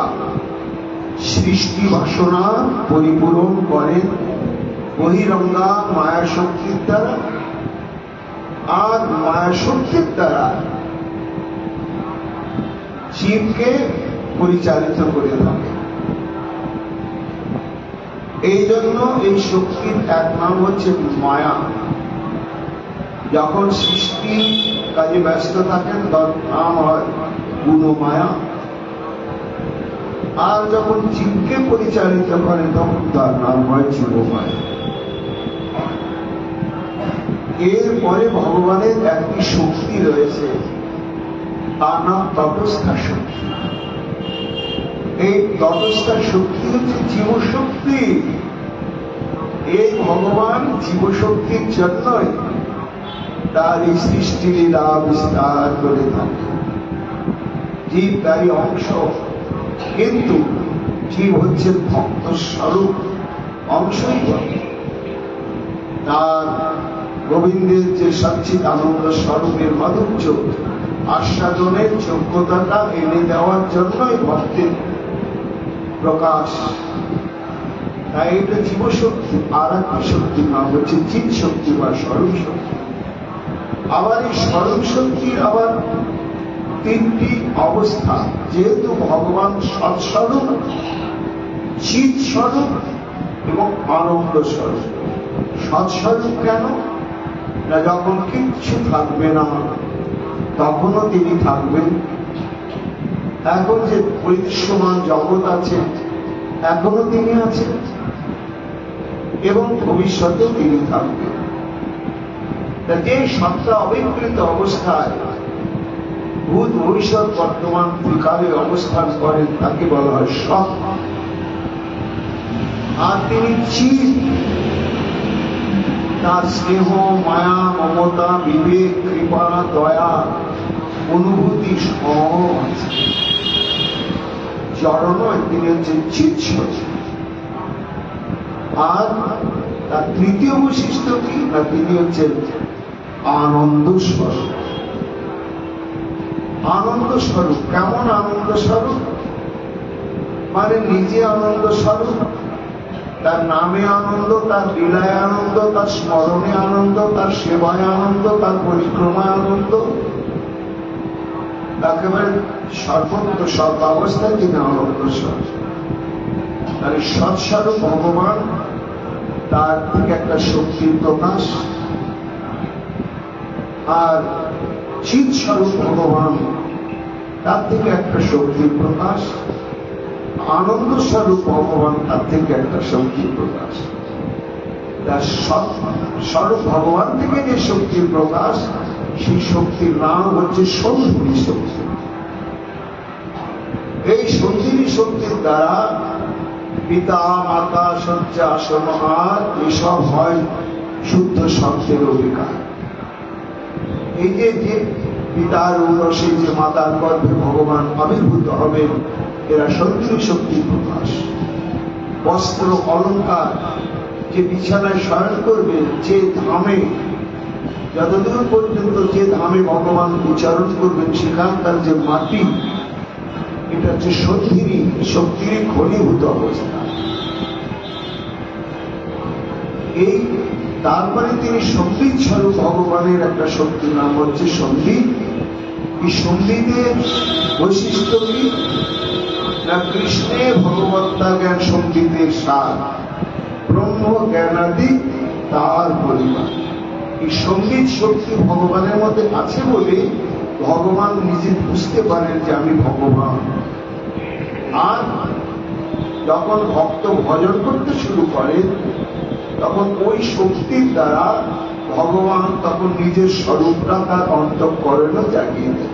সৃষ্টি বাসনা পরিপূরণ করেন বহিরঙ্গা মায়া শক্তির দ্বারা, আর মায়া শক্তির দ্বারা জীবকে পরিচালিত করে থাকে। এই জন্য এই শক্তির এক নাম হচ্ছে মায়া। যখন সৃষ্টি কাজে ব্যস্ত থাকেন তার নাম হয় গুণমায়া, আর যখন জীবকে পরিচালিত করেন তখন তার নাম হয় যোগমায়া। এরপরে ভগবানের একটি শক্তি রয়েছে, তার নাম তটস্থ শক্তি। এই তটস্থ শক্তি হচ্ছে জীবশক্তি। এই ভগবান জীবশক্তির জন্যই তার এই সৃষ্টি লীলা বিস্তার করে থাকে। জীব তারই অংশ, কিন্তু জীব হচ্ছে ভক্ত স্বরূপ অংশই বটে। তার গোবিন্দের যে সচ্চিদ আনন্দ স্বরূপের মাধুর্য আস্বাদনের যোগ্যতাটা এনে দেওয়ার জন্যই ভক্তের প্রকাশ। তাই এটা জীবশক্তি। আর একটি শক্তির নাম হচ্ছে চিৎ শক্তি বা স্বরূপ শক্তি। আবার এই স্বরূপ শক্তির আবার তিনটি অবস্থা। যেহেতু ভগবান সৎস্বরূপ, চিৎ স্বরূপ এবং আনন্দ স্বরূপ। সৎস্বরূপ কেন না? যখন কিচ্ছু থাকবে না তখনও তিনি থাকবেন। এখন যে পরিদৃশ্যমান জগৎ আছে এখনো তিনি আছেন, এবং ভবিষ্যতেও তিনি থাকবেন। যে সত্তা অবিকৃত অবস্থায় ভূত ভবিষ্যৎ বর্তমান ত্রিকালে অবস্থান করেন তাকে বলা হয় সৎ। আর তিনি চিৎ, তার স্নেহ মায়া মমতা বিবেক কৃপা দয়া অনুভূতি সহ আছে। জড় নয়, তিনি হচ্ছেন চিৎ শক্তি। আর তার তৃতীয় বৈশিষ্ট্য কি না? তিনি হচ্ছেন আনন্দ স্বরূপ। আনন্দ স্বরূপ কেমন? আনন্দ স্বরূপ মানে নিজে আনন্দ স্বরূপ, তার নামে আনন্দ, তার লীলায় আনন্দ, তার স্মরণে আনন্দ, তার সেবায় আনন্দ, তার পরিক্রমায় আনন্দ। একেবারে সর্বত্র সর্বাবস্থায় তিনি আনন্দ স্বরূপ। তাহলে সৎস্বরূপ ভগবান, তার থেকে একটা শক্তির প্রকাশ। আর চিৎ স্বরূপ ভগবান, তার থেকে একটা শক্তির প্রকাশ। আনন্দ স্বরূপ ভগবান, তার থেকে একটা শক্তির প্রকাশ। স্বরূপ ভগবান থেকে যে শক্তির প্রকাশ, সেই শক্তির নাম হচ্ছে সঞ্জীবনী শক্তি। এই সঞ্জীবনী শক্তির দ্বারা পিতা মাতা শয্যা আসন আর এসব হয় শুদ্ধ শব্দের অধিকার। এই যে পিতার উদরে যে মাতার গর্ভে ভগবান আবির্ভূত হবেন, এরা সঞ্জীবনী শক্তির প্রকাশ। বস্ত্র অলঙ্কার, যে বিছানায় শয়ন করবে, যে ধামে যতদূর পর্যন্ত যে ধামে ভগবান উচ্চারণ করবেন সেখানকার যে মাটি, এটা হচ্ছে শক্তিরই ঘনীভূত অবস্থা। এই তারপরে তিনি সঙ্গীত স্বরূপ ভগবানের একটা শক্তির নাম হচ্ছে সঙ্গীত। এই সঙ্গীতের বৈশিষ্ট্য কি না, কৃষ্ণে ভগবত্তা জ্ঞান সঙ্গীতের সার, ব্রহ্ম জ্ঞানাদি তার পরিমাণ। এই সঙ্গীত শক্তি ভগবানের মধ্যে আছে বলে ভগবান নিজে বুঝতে পারেন যে আমি ভগবান। আর যখন ভক্ত ভজন করতে শুরু করে তখন ওই শক্তির দ্বারা ভগবান তখন নিজের স্বরূপটা তার অন্তঃকরণে জাগিয়ে দেয়।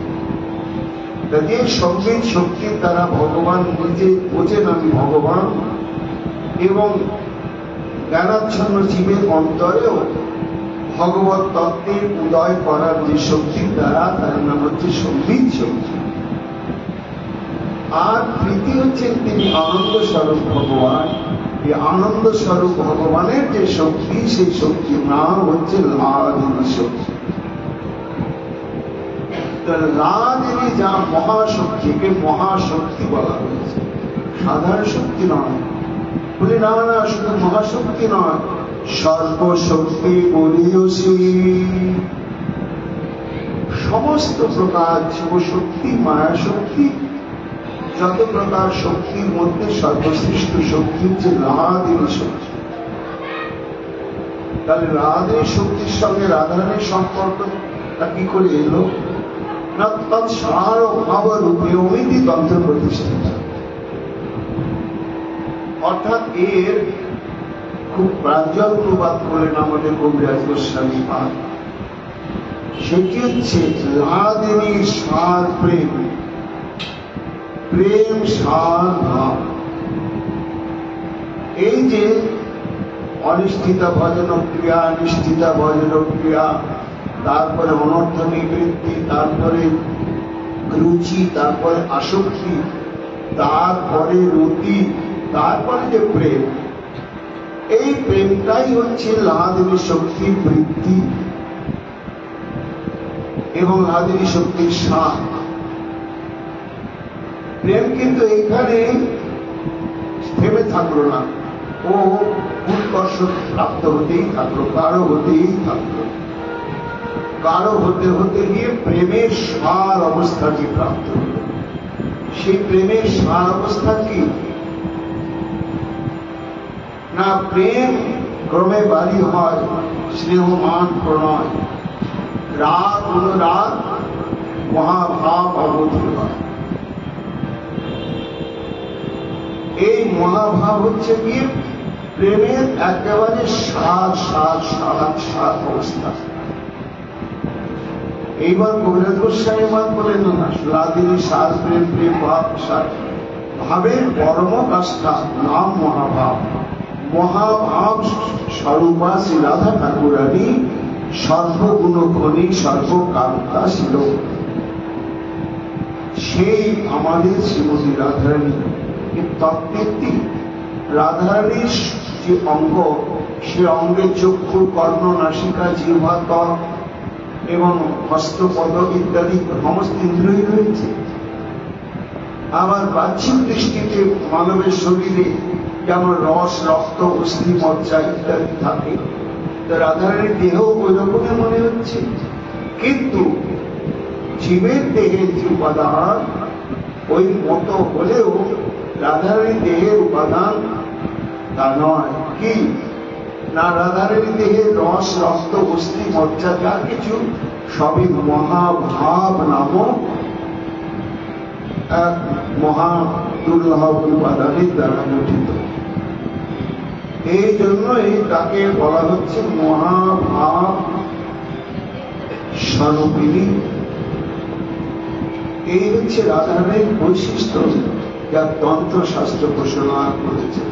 যে সঙ্গীত শক্তির দ্বারা ভগবান নিজে বোঝেন আমি ভগবান, এবং জ্ঞানাচ্ছন্ন জীবের অন্তরেও ভগবত তত্ত্বের উদয় করার যে শক্তির দ্বারা, তার নাম হচ্ছে সঙ্গীত শক্তি। আর তৃতীয় হচ্ছেন তিনি আনন্দ স্বরূপ ভগবান। এই আনন্দ স্বরূপ ভগবানের যে শক্তি, সেই শক্তির নাম হচ্ছে লাদিনী শক্তি। লাদিনী যা মহাশক্তিকে মহাশক্তি বলা হয়েছে, সাধারণ শক্তি নয়। বলি না না, শুধু মহাশক্তি নয়, সর্বশক্তি বলিয়সী। সমস্ত প্রকার জীবশক্তি, মায়া শক্তি, যত প্রকার শক্তির মধ্যে সর্বশ্রেষ্ঠ শক্তি হচ্ছে রাধাদেবী শক্তি। তাহলে রাধাদেবী শক্তির সঙ্গে রাধারানীর সম্পর্কটা কি করে এলো না, তৎসার ভাব রূপে অমিতি তন্ত্র প্রতিষ্ঠা। অর্থাৎ এর খুব প্রাঞ্জল অনুবাদ করলেন আমাদের কবিরাজ গোস্বামী পাদ। সেটি হচ্ছে রাধাদেবীর সার প্রেম, প্রেম সার ভাব। এই যে অনিষ্ঠিতা ভজন ক্রিয়া, নিষ্ঠিতা ভজন ক্রিয়া, তারপরে অনর্থ নিবৃত্তি, তারপরে রুচি, তারপরে আসক্তি, তারপরে রতি, তারপরে যে প্রেম, এই প্রেমটাই হচ্ছে লাহাদেবী শক্তির বৃত্তি এবং লাহাদেবী শক্তির সার। প্রেম কিন্তু এইখানে থেমে থাকলো না, ও উৎকর্ষ প্রাপ্ত হতেই থাকলো, কারো হতেই থাকলো, কারো হতে হতে গিয়ে প্রেমের সার অবস্থাটি প্রাপ্ত হল। সেই প্রেমের সার অবস্থা কি না, প্রেম ক্রমে বাড়ি হয়, স্নেহ মান প্রণয়, রাগ অনুরাগ মহাভাব অবধি হয়। এই মহাভাব হচ্ছে গিয়ে প্রেমের একেবারে সার সার সার সার অবস্থা। এইবার কবিরাজ গোস্বামী মান বলেন না, লাদিনী সার প্রেম, প্রেম ভাব সার, ভাবের পরম কাষ্ঠা নাম মহাভাব। মহাভাব স্বরূপা শ্রী রাধা ঠাকুরানী সর্বগুণ খনি সর্বকান্তা ছিল। সেই আমাদের শ্রীমতী রাধারানী তত্ত্বের রাধারানীর যে অঙ্গ, সে অঙ্গে চক্ষু, কর্ণ, নাসিকা, জিহ্বা, ত্বক এবং হস্তপদ ইত্যাদি সমস্ত ইন্দ্রিয় রয়েছে। আবার বাহ্যিক দৃষ্টিতে মানবের শরীরে যেমন রস, রক্ত, অস্থি, মজ্জা ইত্যাদি থাকে, তো রাধারানীর দেহ ওই রকমের মনে হচ্ছে, কিন্তু জীবের দেহের যে উপাদান ওই মতো হলেও রাধারানীর দেহের উপাদান তা নয়। কি না, রাধারানীর দেহের রস, রক্ত, অস্থি, মজ্জা যা কিছু সবই মহাভাব নামক এক মহা দুর্লভ উপাদানের দ্বারা গঠিত। এই জন্যই তাকে বলা হচ্ছে মহাভাব স্বরূপিণী। এই হচ্ছে রাধারানীর বৈশিষ্ট্য, যা তন্ত্রশাস্ত্র ঘোষণা করেছে।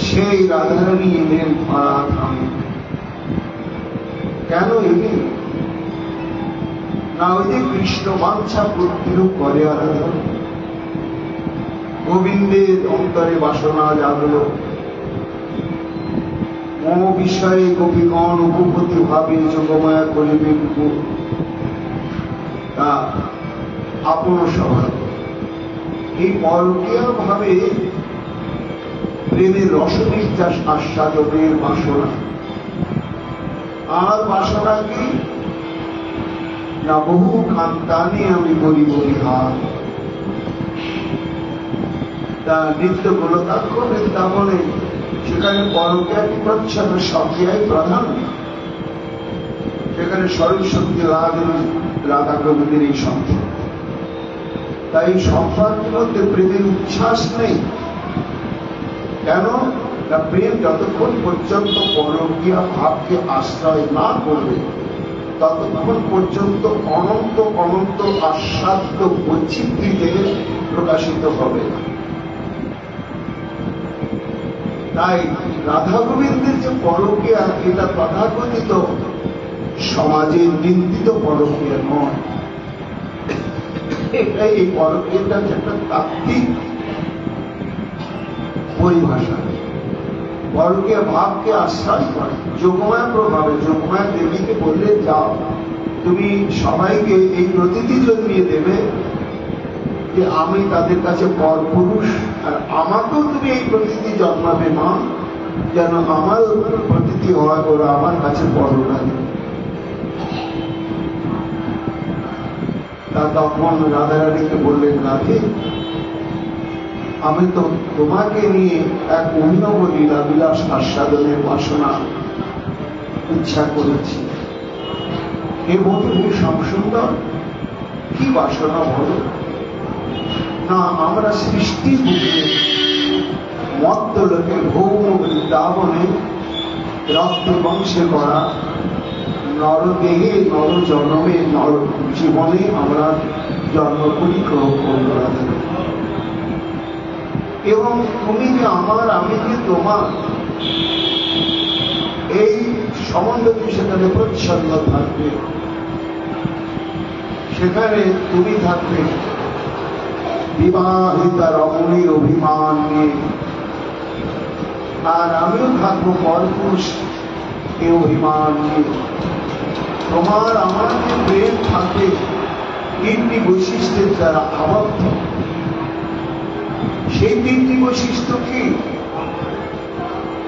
সেই রাধারানী এলেন ধরাধামে। কেন এলেন না, ওই যে কৃষ্ণ বাঞ্ছা প্রতিরূপ করে আরাধনা, গোবিন্দের অন্তরে বাসনা জাগল, মম বিষয়ে গোপীগণ উপপতি ভাবে যোগমায়া করিবে তা আপন স্বভাব। এই পরকীয়া ভাবে প্রেমের রসনির্যাস আস্বাদনের বাসনা। আর বাসনা কি না, বহু কান্তানে আমি বলি বলিহার। তা নিত্য গোলকাক্ষ বৃন্দাবনে সেখানে পরকীয়াটি প্রচ্ছন্ন সক্রিয়াই প্রধান। সেখানে স্বরূপ শক্তি রাধা প্রভৃতির এই সংসার। তাই সংসারের মধ্যে প্রেমের উচ্ছ্বাস নেই। কেন না, প্রেম যতক্ষণ পর্যন্ত পরকীয়া ভাবকে আশ্রয় না করবে ততক্ষণ পর্যন্ত অনন্ত অনন্ত আস্বাদ্য বৈচিত্র্যে প্রকাশিত হবে না। তাই রাধা গোবিন্দের যে পরকীয়া, এটা তথাকথিত সমাজের নিন্দিত পরকীয়া নয়। এটাই এই পরকীয়াটার একটা তাত্ত্বিক পরিভাষা। পরকীয়া ভাবকে আশ্রয় করে যোগমায়া প্রভাবে। যোগমায়া দেবীকে বললে, যাও তুমি সবাইকে এই প্রতীতি জন্মিয়ে দেবে যে আমি তাদের কাছে পরপুরুষ, আর আমাকেও তুমি এই প্রতীতি জন্মাবে মা, যেন আমার প্রতীতি হয় ওরা আমার কাছে পরনারী। তা তখন রাধারানীকে বললেন, রাধে আমি তো তোমাকে নিয়ে এক অভিনব লীলা বিলাস আস্বাদনের বাসনা ইচ্ছা করেছি। এ বধূ সংসুন্দর কি বাসনা বলো না, আমরা সৃষ্টি বুঝে মত্ত লোকের ভৌম বৃন্দাবনে রক্ত বংশে করা নরদেহে নর জন্মে নর জীবনে আমরা জন্ম পরিগ্রহ করব। এবং তুমি যে আমার, আমি যে তোমার, এই সম্বন্ধটি সেখানে প্রচ্ছন্ন থাকবে। সেখানে তুমি থাকবে বিবাহিতা রমণীর অভিমান নিয়ে, আর আমিও থাকবো পরপুরুষ এ অভিমান নিয়ে। তোমার আমার যে প্রেম থাকবে তিনটি বৈশিষ্ট্যের দ্বারা আবদ্ধ। সেই তিনটি বৈশিষ্ট্য কি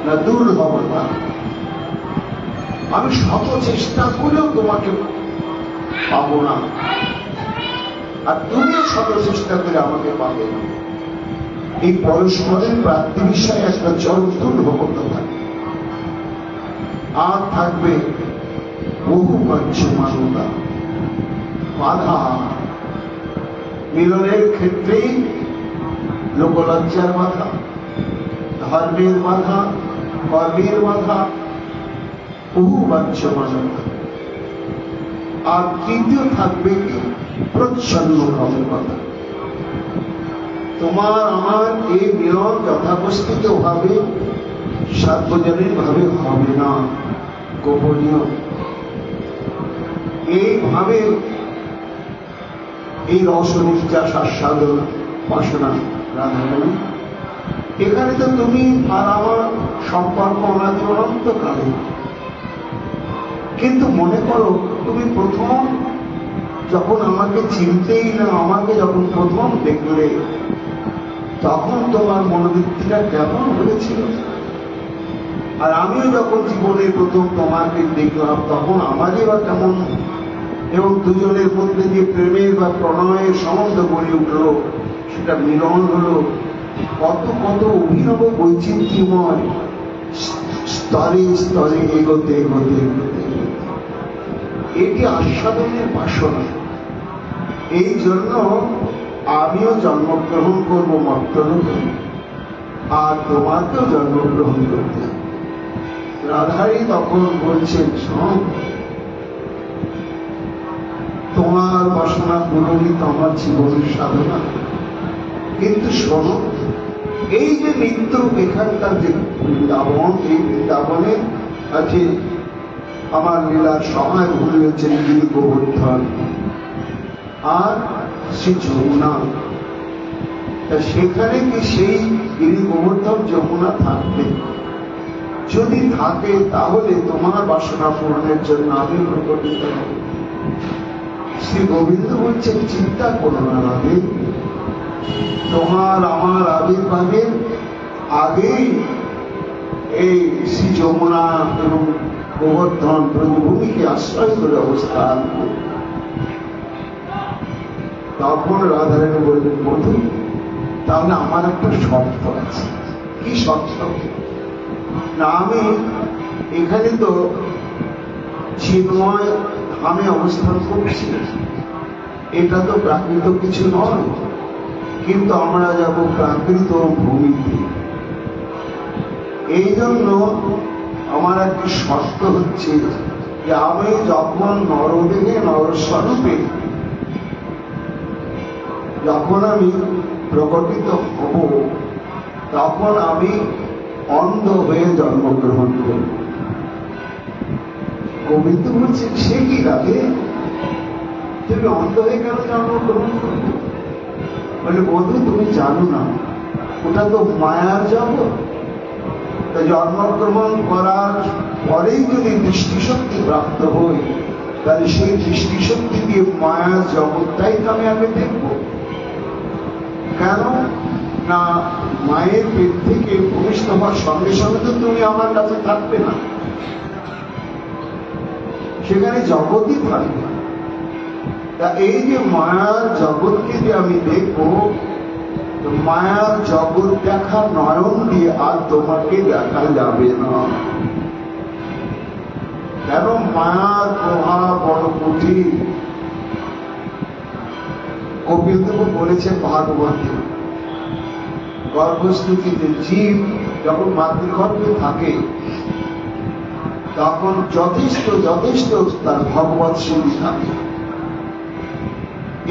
না, দুর্লভতা। আমি শত চেষ্টা করেও তোমাকে পাবো না, আর তুমিও শত চেষ্টা করে আমাকে পাবে না। এই পরস্পরের প্রাপ্তি বিষয়ে একটা চরম দুর্লভতা থাকে। আর থাকবে বহু পঞ্চমানতা, বাধা। মিলনের ক্ষেত্রেই লোকলজ্জার বাধা, ধর্মের বাধা, কর্মের বাধা, বহু পঞ্চমানতা। আর তৃতীয় থাকবে কি প্রচ্ছন্ন ভাবের কথা। তোমার আমার এই মিলন যথাবস্থিত ভাবে সার্বজনীন ভাবে হবে না, গোপনীয়। এইভাবে এই রসনির্যাস আস্বাদন বাসনা রাধারানী। এখানে তো তুমি আর আমার সম্পর্ক অনাদি অনন্তকালে। কিন্তু মনে করো, তুমি প্রথম যখন আমাকে চিনতেই না, আমাকে যখন প্রথম দেখলে, তখন তোমার মনোবৃত্তিটা কেমন হয়েছিল? আর আমিও যখন জীবনে প্রথম তোমাকে দেখলাম, তখন আমারই বা কেমন? এবং দুজনের মধ্যে যে প্রেমের বা প্রণয়ের সম্বন্ধ গড়ে উঠল, সেটা মিলন হল কত কত অভিনব বৈচিত্র্যময় স্তরে স্তরে এগোতে এগোতে এগোতে। এটি আস্বাদনের বাসনা। এই জন্য আমিও জন্মগ্রহণ করবো মত্তরূপে, আর তোমাকেও জন্মগ্রহণ করতে। রাধারী তখন বলছেন, শোন, তোমার বাসনা পূরণই তো আমার জীবনের সাধনা। কিন্তু শোনো, এই যে নিত্য এখানকার যে বৃন্দাবন, এই বৃন্দাবনে আছে আমার লীলার সময় ভুলে হচ্ছেন গিরি গোবর্ধন আর শ্রী যমুনা। সেখানে কি সেই গিরি গোবর্ধন যমুনা থাকবে? যদি থাকে তাহলে তোমার বাসনা পূরণের জন্য আমি প্রকটিত হব। শ্রী গোবিন্দ বলছেন, চিন্তা করো না রাধে, তোমার আমার আবির্ভাবের আগেই এই শ্রী যমুনা এবং গোবর্ধন ব্রজভূমিকে আশ্রয় করে অবস্থান। তখন রাধারানী বললেন, বধূ তাহলে আমার একটা শর্ত আছে। কি শর্ত? না, আমি এখানে তো চিন্ময় আমি অবস্থান করছি, এটা তো প্রাকৃত কিছু নয়, কিন্তু আমরা যাব প্রাকৃত ভূমিতে। এই জন্য আমার একটি শর্ত হচ্ছে যে আমি যখন নরদেহে নরস্বরূপে যখন আমি প্রকটিত হব, তখন আমি অন্ধ হয়ে জন্মগ্রহণ করব। গোবিন্দ বলছেন, সে কি লাগে, তুমি অন্ধ হয়ে কেন জন্মগ্রহণ করবে? বলে, বধূ তুমি জানো না, ওটা তো মায়ার জগৎ। জন্মগ্রহণ করার পরেই যদি দৃষ্টিশক্তি প্রাপ্ত হই, তাহলে সেই দৃষ্টিশক্তি দিয়ে মায়ার জগৎটাই তো আমি আগে দেখব। কেন না, মায়ের পেট থেকে ভূমিষ্ঠ হওয়ার সঙ্গে সঙ্গে তো তুমি আমার কাছে থাকবে না, সেখানে জগৎই থাকবে। তা এই যে মায়ার জগৎকে যে আমি দেখবো, মায়ার জগৎ দেখা নয়ন দিয়ে আর তোমাকে দেখা যাবে না। কেন? মায়ার প্রভাব বড় কঠিন। কপিলদেব বলেছে ভাগবতে, গর্ভস্থিতিতে জীব যখন মাতৃগর্ভে থাকে তখন যথেষ্ট যথেষ্ট তার ভগবৎ স্মৃতি থাকে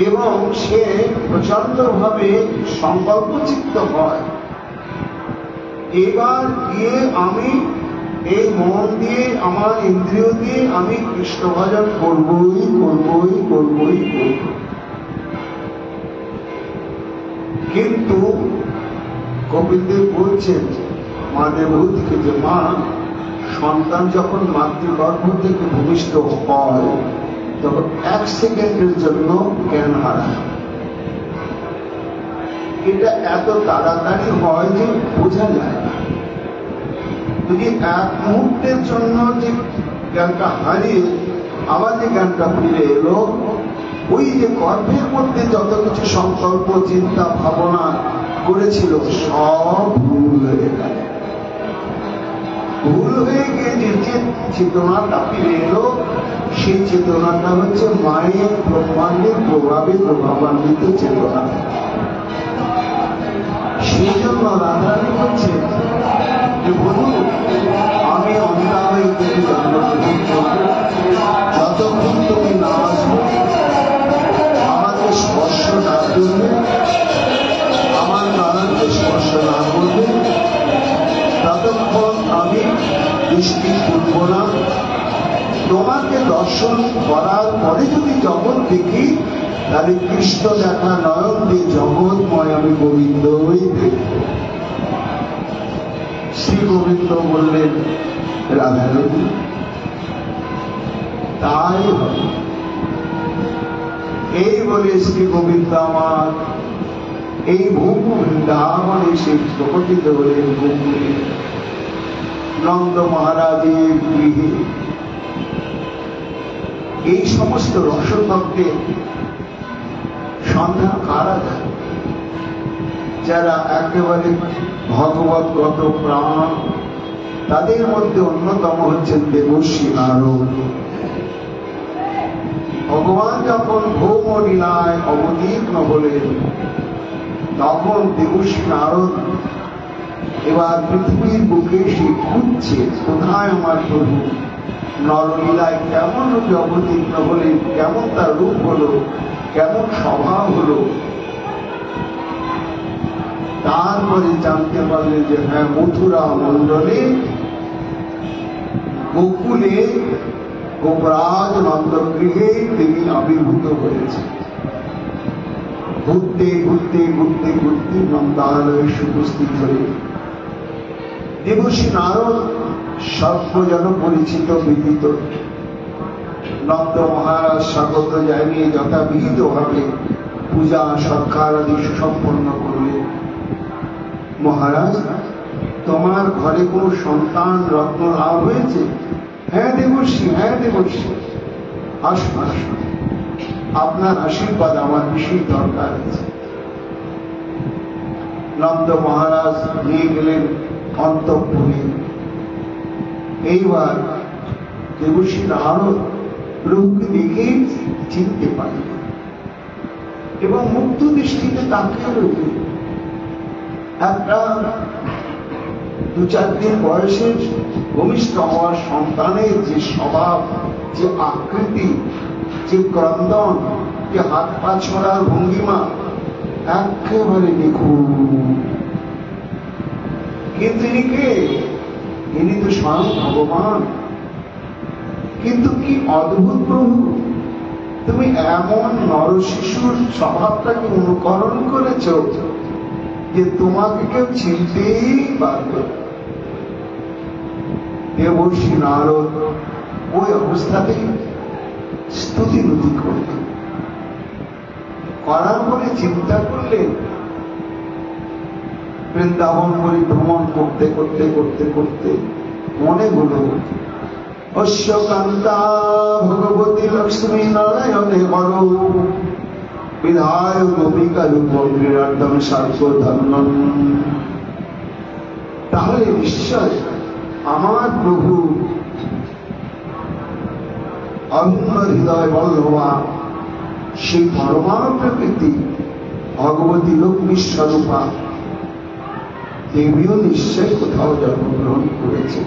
এবং সে প্রচন্ড ভাবে সংকল্পচিত্ত হয়, এবার গিয়ে আমি এই মন দিয়ে আমার ইন্দ্রিয় দিয়ে আমি কৃষ্ণ ভজন করবই করবই করবই করব। কিন্তু কপিলদেব বলছেন মা দেবহূতিকে যে মা, সন্তান যখন মাতৃগর্ভ থেকে ভূমিষ্ঠ হয় তখন 1 সেকেন্ডের জন্য জ্ঞান হারায়। এটা এত তাড়াতাড়ি হয় যে বোঝা যায় না। যদি 1 মুহূর্তের জন্য যে জ্ঞানটা হারিয়ে আবার যে জ্ঞানটা ফিরে এলো, ওই যে গর্ভের মধ্যে যত কিছু সংকল্প চিন্তা ভাবনা করেছিল সব ভুল হয়ে গেল। ভুল হয়ে গিয়ে যে চেতনাটা ফিরে এলো, সেই চেতনাটা হচ্ছে মায়ের ব্রহ্মাণ্ডের প্রভাবে প্রভাবান্বিত চেতনা। সেই জন্য রাধারানী বলছে যে বলুন, আমি অন্ধা হয়ে তুমি জন্মগ্রহণ করবো, যতক্ষণ তুমি না আসবো, আমাকে স্পর্শ না করবে, আমার নানাকে স্পর্শ না করবে, ততক্ষণ আমি দৃষ্টি করব না। তোমাকে দর্শন করার পরে যদি জগৎ দেখি, তাহলে কৃষ্ণ দেখা নয়ন দিয়ে জগৎময় আমি গোবিন্দই দেখব। শ্রী গোবিন্দ বললেন, রাধারানী তাই হবে। এই বলে শ্রী গোবিন্দ আমার এই ভূমি বৃন্দাবনে সে প্রকটিত হলেন গোকুলে, নন্দ মহারাজের গৃহে। এই সমস্ত রসতত্ত্বের সন্ধান কারা যায়? যারা একেবারে ভগবৎগত প্রাণ, তাদের মধ্যে অন্যতম হচ্ছেন দেবর্ষি নারদ। ভগবান যখন ভৌম লীলায় অবতীর্ণ হলেন, তখন দেবর্ষি নারদ এবার পৃথিবীর বুকে সে খুঁজছে, কোথায় আমার প্রভু নরলীলায় কেমন রূপে অবতীর্ণ হলেন, কেমন তার রূপ হলো, কেমন স্বভাব হলো। তারপরে জানতে পারলেন যে হ্যাঁ, মথুরা মন্ডলে গোকুলে গোপরাজ নন্দগৃহে তিনি আবির্ভূত হয়েছে। ঘুরতে ঘুরতে ঘুরতে ঘুরতে নন্দালয়ে উপস্থিত হয়ে দেবর্ষি নারদ সর্বজন পরিচিত বিদিত। নন্দ মহারাজ স্বাগত জানিয়ে যথাবিহিত ভাবে পূজা সৎকার আদি সুসম্পন্ন করলেন। মহারাজ, তোমার ঘরে কোন সন্তান রত্ন লাভ হয়েছে? হ্যাঁ দেবর্ষি, হ্যাঁ দেবর্ষি। আসুন আসুন, আপনার আশীর্বাদ আমার বিশেষ দরকার আছে। নন্দ মহারাজ নিয়ে গেলেন অন্তঃপুরে। এইবার দেবর্ষি নারদ প্রভুকে দেখেই চিনতে পারেন এবং মুক্ত দৃষ্টিতে তাকিয়ে রইলেন। একটা 2-4 দিন বয়সের ভূমিষ্ঠ হওয়ার সন্তানের যে স্বভাব, যে আকৃতি, যে ক্রন্দন, যে হাত পা ছড়ার ভঙ্গিমা, একেবারে নিখুঁত। কিন্তু তিনি কে? ইনি তো স্বয়ং ভগবান। কিন্তু কি অদ্ভুত প্রভু, তুমি এমন নরশিশুর স্বভাবটাকে অনুকরণ করেছ যে তোমাকে কেউ চিনতেই পারবে। দেবর্ষি নারদ ওই অবস্থাতেই স্তুতি নতি করলেন। করার পরে চিন্তা করলেন, বৃন্দাবন পরিভ্রমণ করতে করতে করতে করতে মনে হলো অশ্য কান্তা ভগবতী লক্ষ্মী নারায়ণে বড় বিধায় গোপিকা রূপ ক্রীড়ার্থম সার্বধর্মম। তাহলে নিশ্চয় আমার প্রভু অন্য হৃদয় বল্লভা সেই পরমা প্রকৃতি ভগবতী লক্ষ্মী স্বরূপা দেবীও নিশ্চয় কোথাও জন্মগ্রহণ করেছে।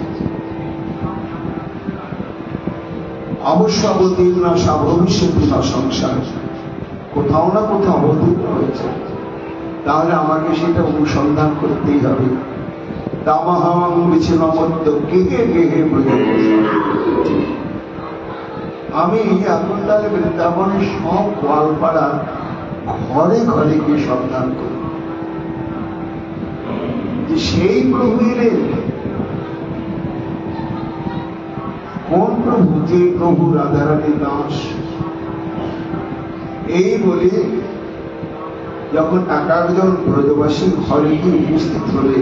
অবশ্য অবতীর্ণ ভবিষ্যৎ সংসার কোথাও না কোথাও অবতীর্ণ হয়েছে। তাহলে আমাকে সেটা অনুসন্ধান করতেই হবে। তামহং বিচ্ছিন্নমত্ত গেহে গেহে আমি এখন তাহলে বৃন্দাবনের সব গোয়ালপাড়া ঘরে ঘরে গিয়ে সন্ধান করি যে সেই প্রভু এলেন। কোন প্রভু? যে প্রভু রাধারানী দাস। এই বলে যখন 11 ব্রজবাসী ঘরে গিয়ে উপস্থিত হলে,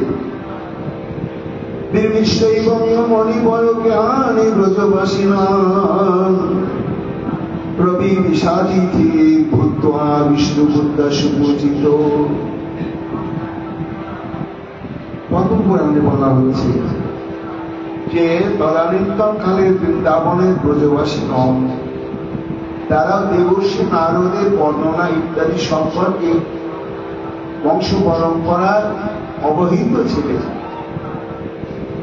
মণিবর জ্ঞানী ব্রজবাসী নাম রবি বিষাদিথি ভূত্বা বিষ্ণু বুদ্ধা সুপূজিত। প্রথম পুরাণে বলা হচ্ছে যে তদানীন্তন কালের বৃন্দাবনের ব্রজবাসী নন, তারা দেবর্ষি নারদের বর্ণনা ইত্যাদি সম্পর্কে বংশ পরম্পরার অবহিত ছিলেন।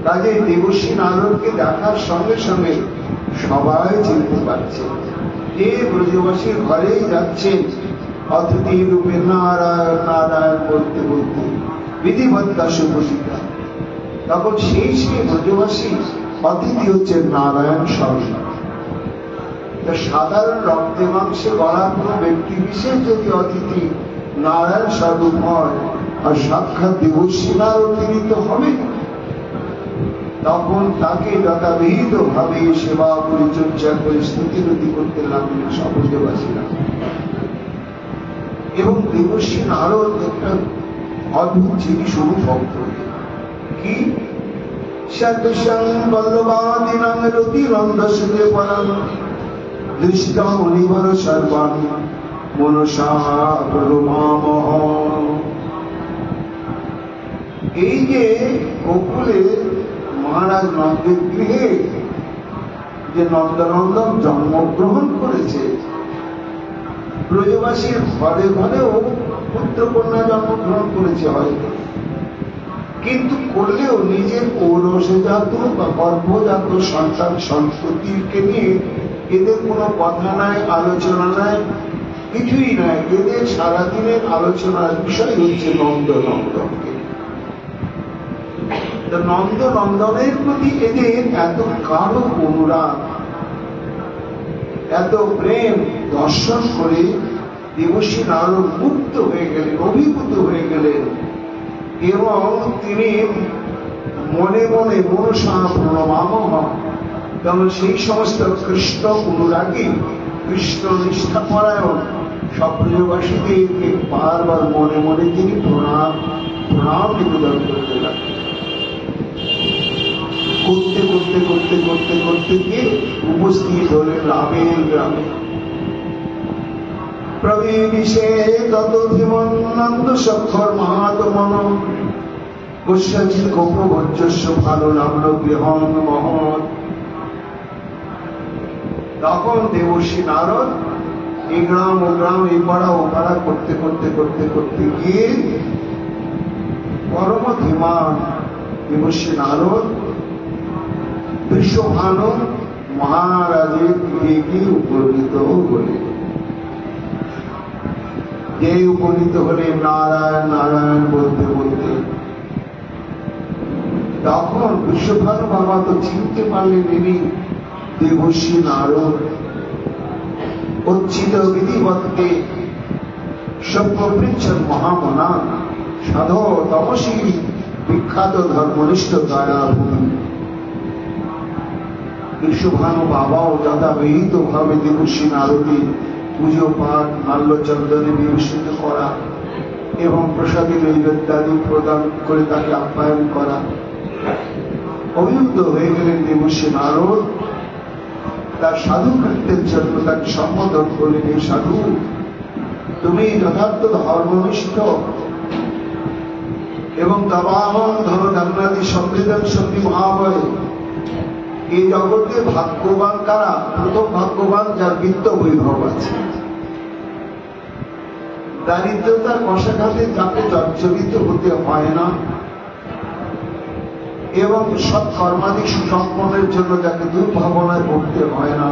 কাজে দেবর্ষি নারদকে দেখার সঙ্গে সঙ্গে সবাই চিনতে পারছে যে ব্রজবাসীর ঘরেই যাচ্ছেন অতিথি রূপে নারায়ণ নারায়ণ বলতে বলতে বিধিবদ্ধ সুপূজিতা। তখন সেই ব্রজবাসী অতিথি হচ্ছে নারায়ণ স্বরূপ। সাধারণ রক্তে মাংসে গড়া কোন ব্যক্তি বিশেষ যদি অতিথি নারায়ণ স্বরূপ হয় আর সাক্ষাৎ দেবর্ষি নারদ, তিনি তো হবে। তখন তাকে যথাবিহিত ভাবে সেবা পরিচর্যা করে স্তুতিরতি করতে লাগলেন সব্রজবাসীরা। এবং দেবর্ষি নারদ একটা অদ্ভুত জিনিস অনুভব করলেন। কি? সদৃশং বল্লভাদিনাং রতিরন্ধসুতে পরম দৃষ্ট মুনিবর সর্বান মনসা প্রমামহ। এই যে গোকুলে মহারাজ নন্দের গৃহে যে নন্দনন্দন জন্মগ্রহণ করেছে, ব্রজবাসীর ঘরে ঘরেও পুত্রকন্যা জন্মগ্রহণ করেছে হয়তো, কিন্তু করলেও নিজের ঔরসজাত বা গর্ভজাত সন্তান সন্ততিকে নিয়ে এদের কোনো কথা নাই, আলোচনা নাই, কিছুই নাই। এদের সারাদিনের আলোচনার বিষয় হচ্ছে নন্দনন্দনকে। নন্দনন্দনের প্রতি এদের এত গাঢ় অনুরাগ, এত প্রেম দর্শন করে দেবর্ষি নারদ মুক্ত হয়ে গেলেন, অভিভূত হয়ে গেলেন। এবং তিনি মনে মনে মনসা প্রণমামহ, কারণ সেই সমস্ত কৃষ্ণ অনুরাগী, কৃষ্ণ নিষ্ঠাপরায়ণ সব প্রিয়বাসীদেরকে বারবার মনে মনে তিনি প্রণাম নিবেদন করতে লাগলেন। করতে করতে করতে করতে করতে গিয়ে উপস্থিত হলেন রামের গ্রামে। প্রবেশে তত ধীমনন্দ সক্ষর মাহাত্মন কস্যচিৎ গোপভজ্জস্য ভালো নাম্ন গৃহং মহৎ। তখন দেবর্ষি নারদ এই গ্রাম ও গ্রাম এই পাড়া ও পাড়া করতে করতে করতে করতে গিয়ে পরম ধীমান দেবর্ষি নারদ বৃষভানু মহারাজের দিকে গিয়ে উপনীত হলেন। যে উপনীত হলেন নারায়ণ নারায়ণ বলতে বলতে, তখন বৃষভানু বাবা তো চিনতে পারলেন ইনি দেবর্ষি নারদ। উচ্ছিত বিধিবত্তে সভ্যপৃচ্ছন মহামনা সাধ তমসী বিখ্যাত ধর্মনিষ্ঠ দয়াভূমি। বৃষভানু বাবাও যথাবিহিত ভাবে দেবর্ষি নারদী পুজো পাঠ মাল্য চন্দনে বিভূষিত করা এবং প্রসাদী নৈবেদ্যাদি প্রদান করে তাকে আপ্যায়ন করা। অভিভূত হয়ে গেলেন দেবর্ষি নারদ। তার সাধু কৃত্যের জন্য তাকে সম্বোধন করলেন, এই সাধু তুমি যথার্থ ধর্মনিষ্ঠ এবং তবাহন ধন ধান্যাদি সংবেদনশক্তি মহাবয়। এই জগতে ভাগ্যবান কারা? প্রথম ভাগ্যবান যার বিত্ত বৈভব আছে, দারিদ্রতার কষাঘাতে যাকে জর্জরিত হতে হয় না এবং সৎকর্মাদি সুসম্পন্নের জন্য যাকে দুর্ভাবনায় পড়তে হয় না,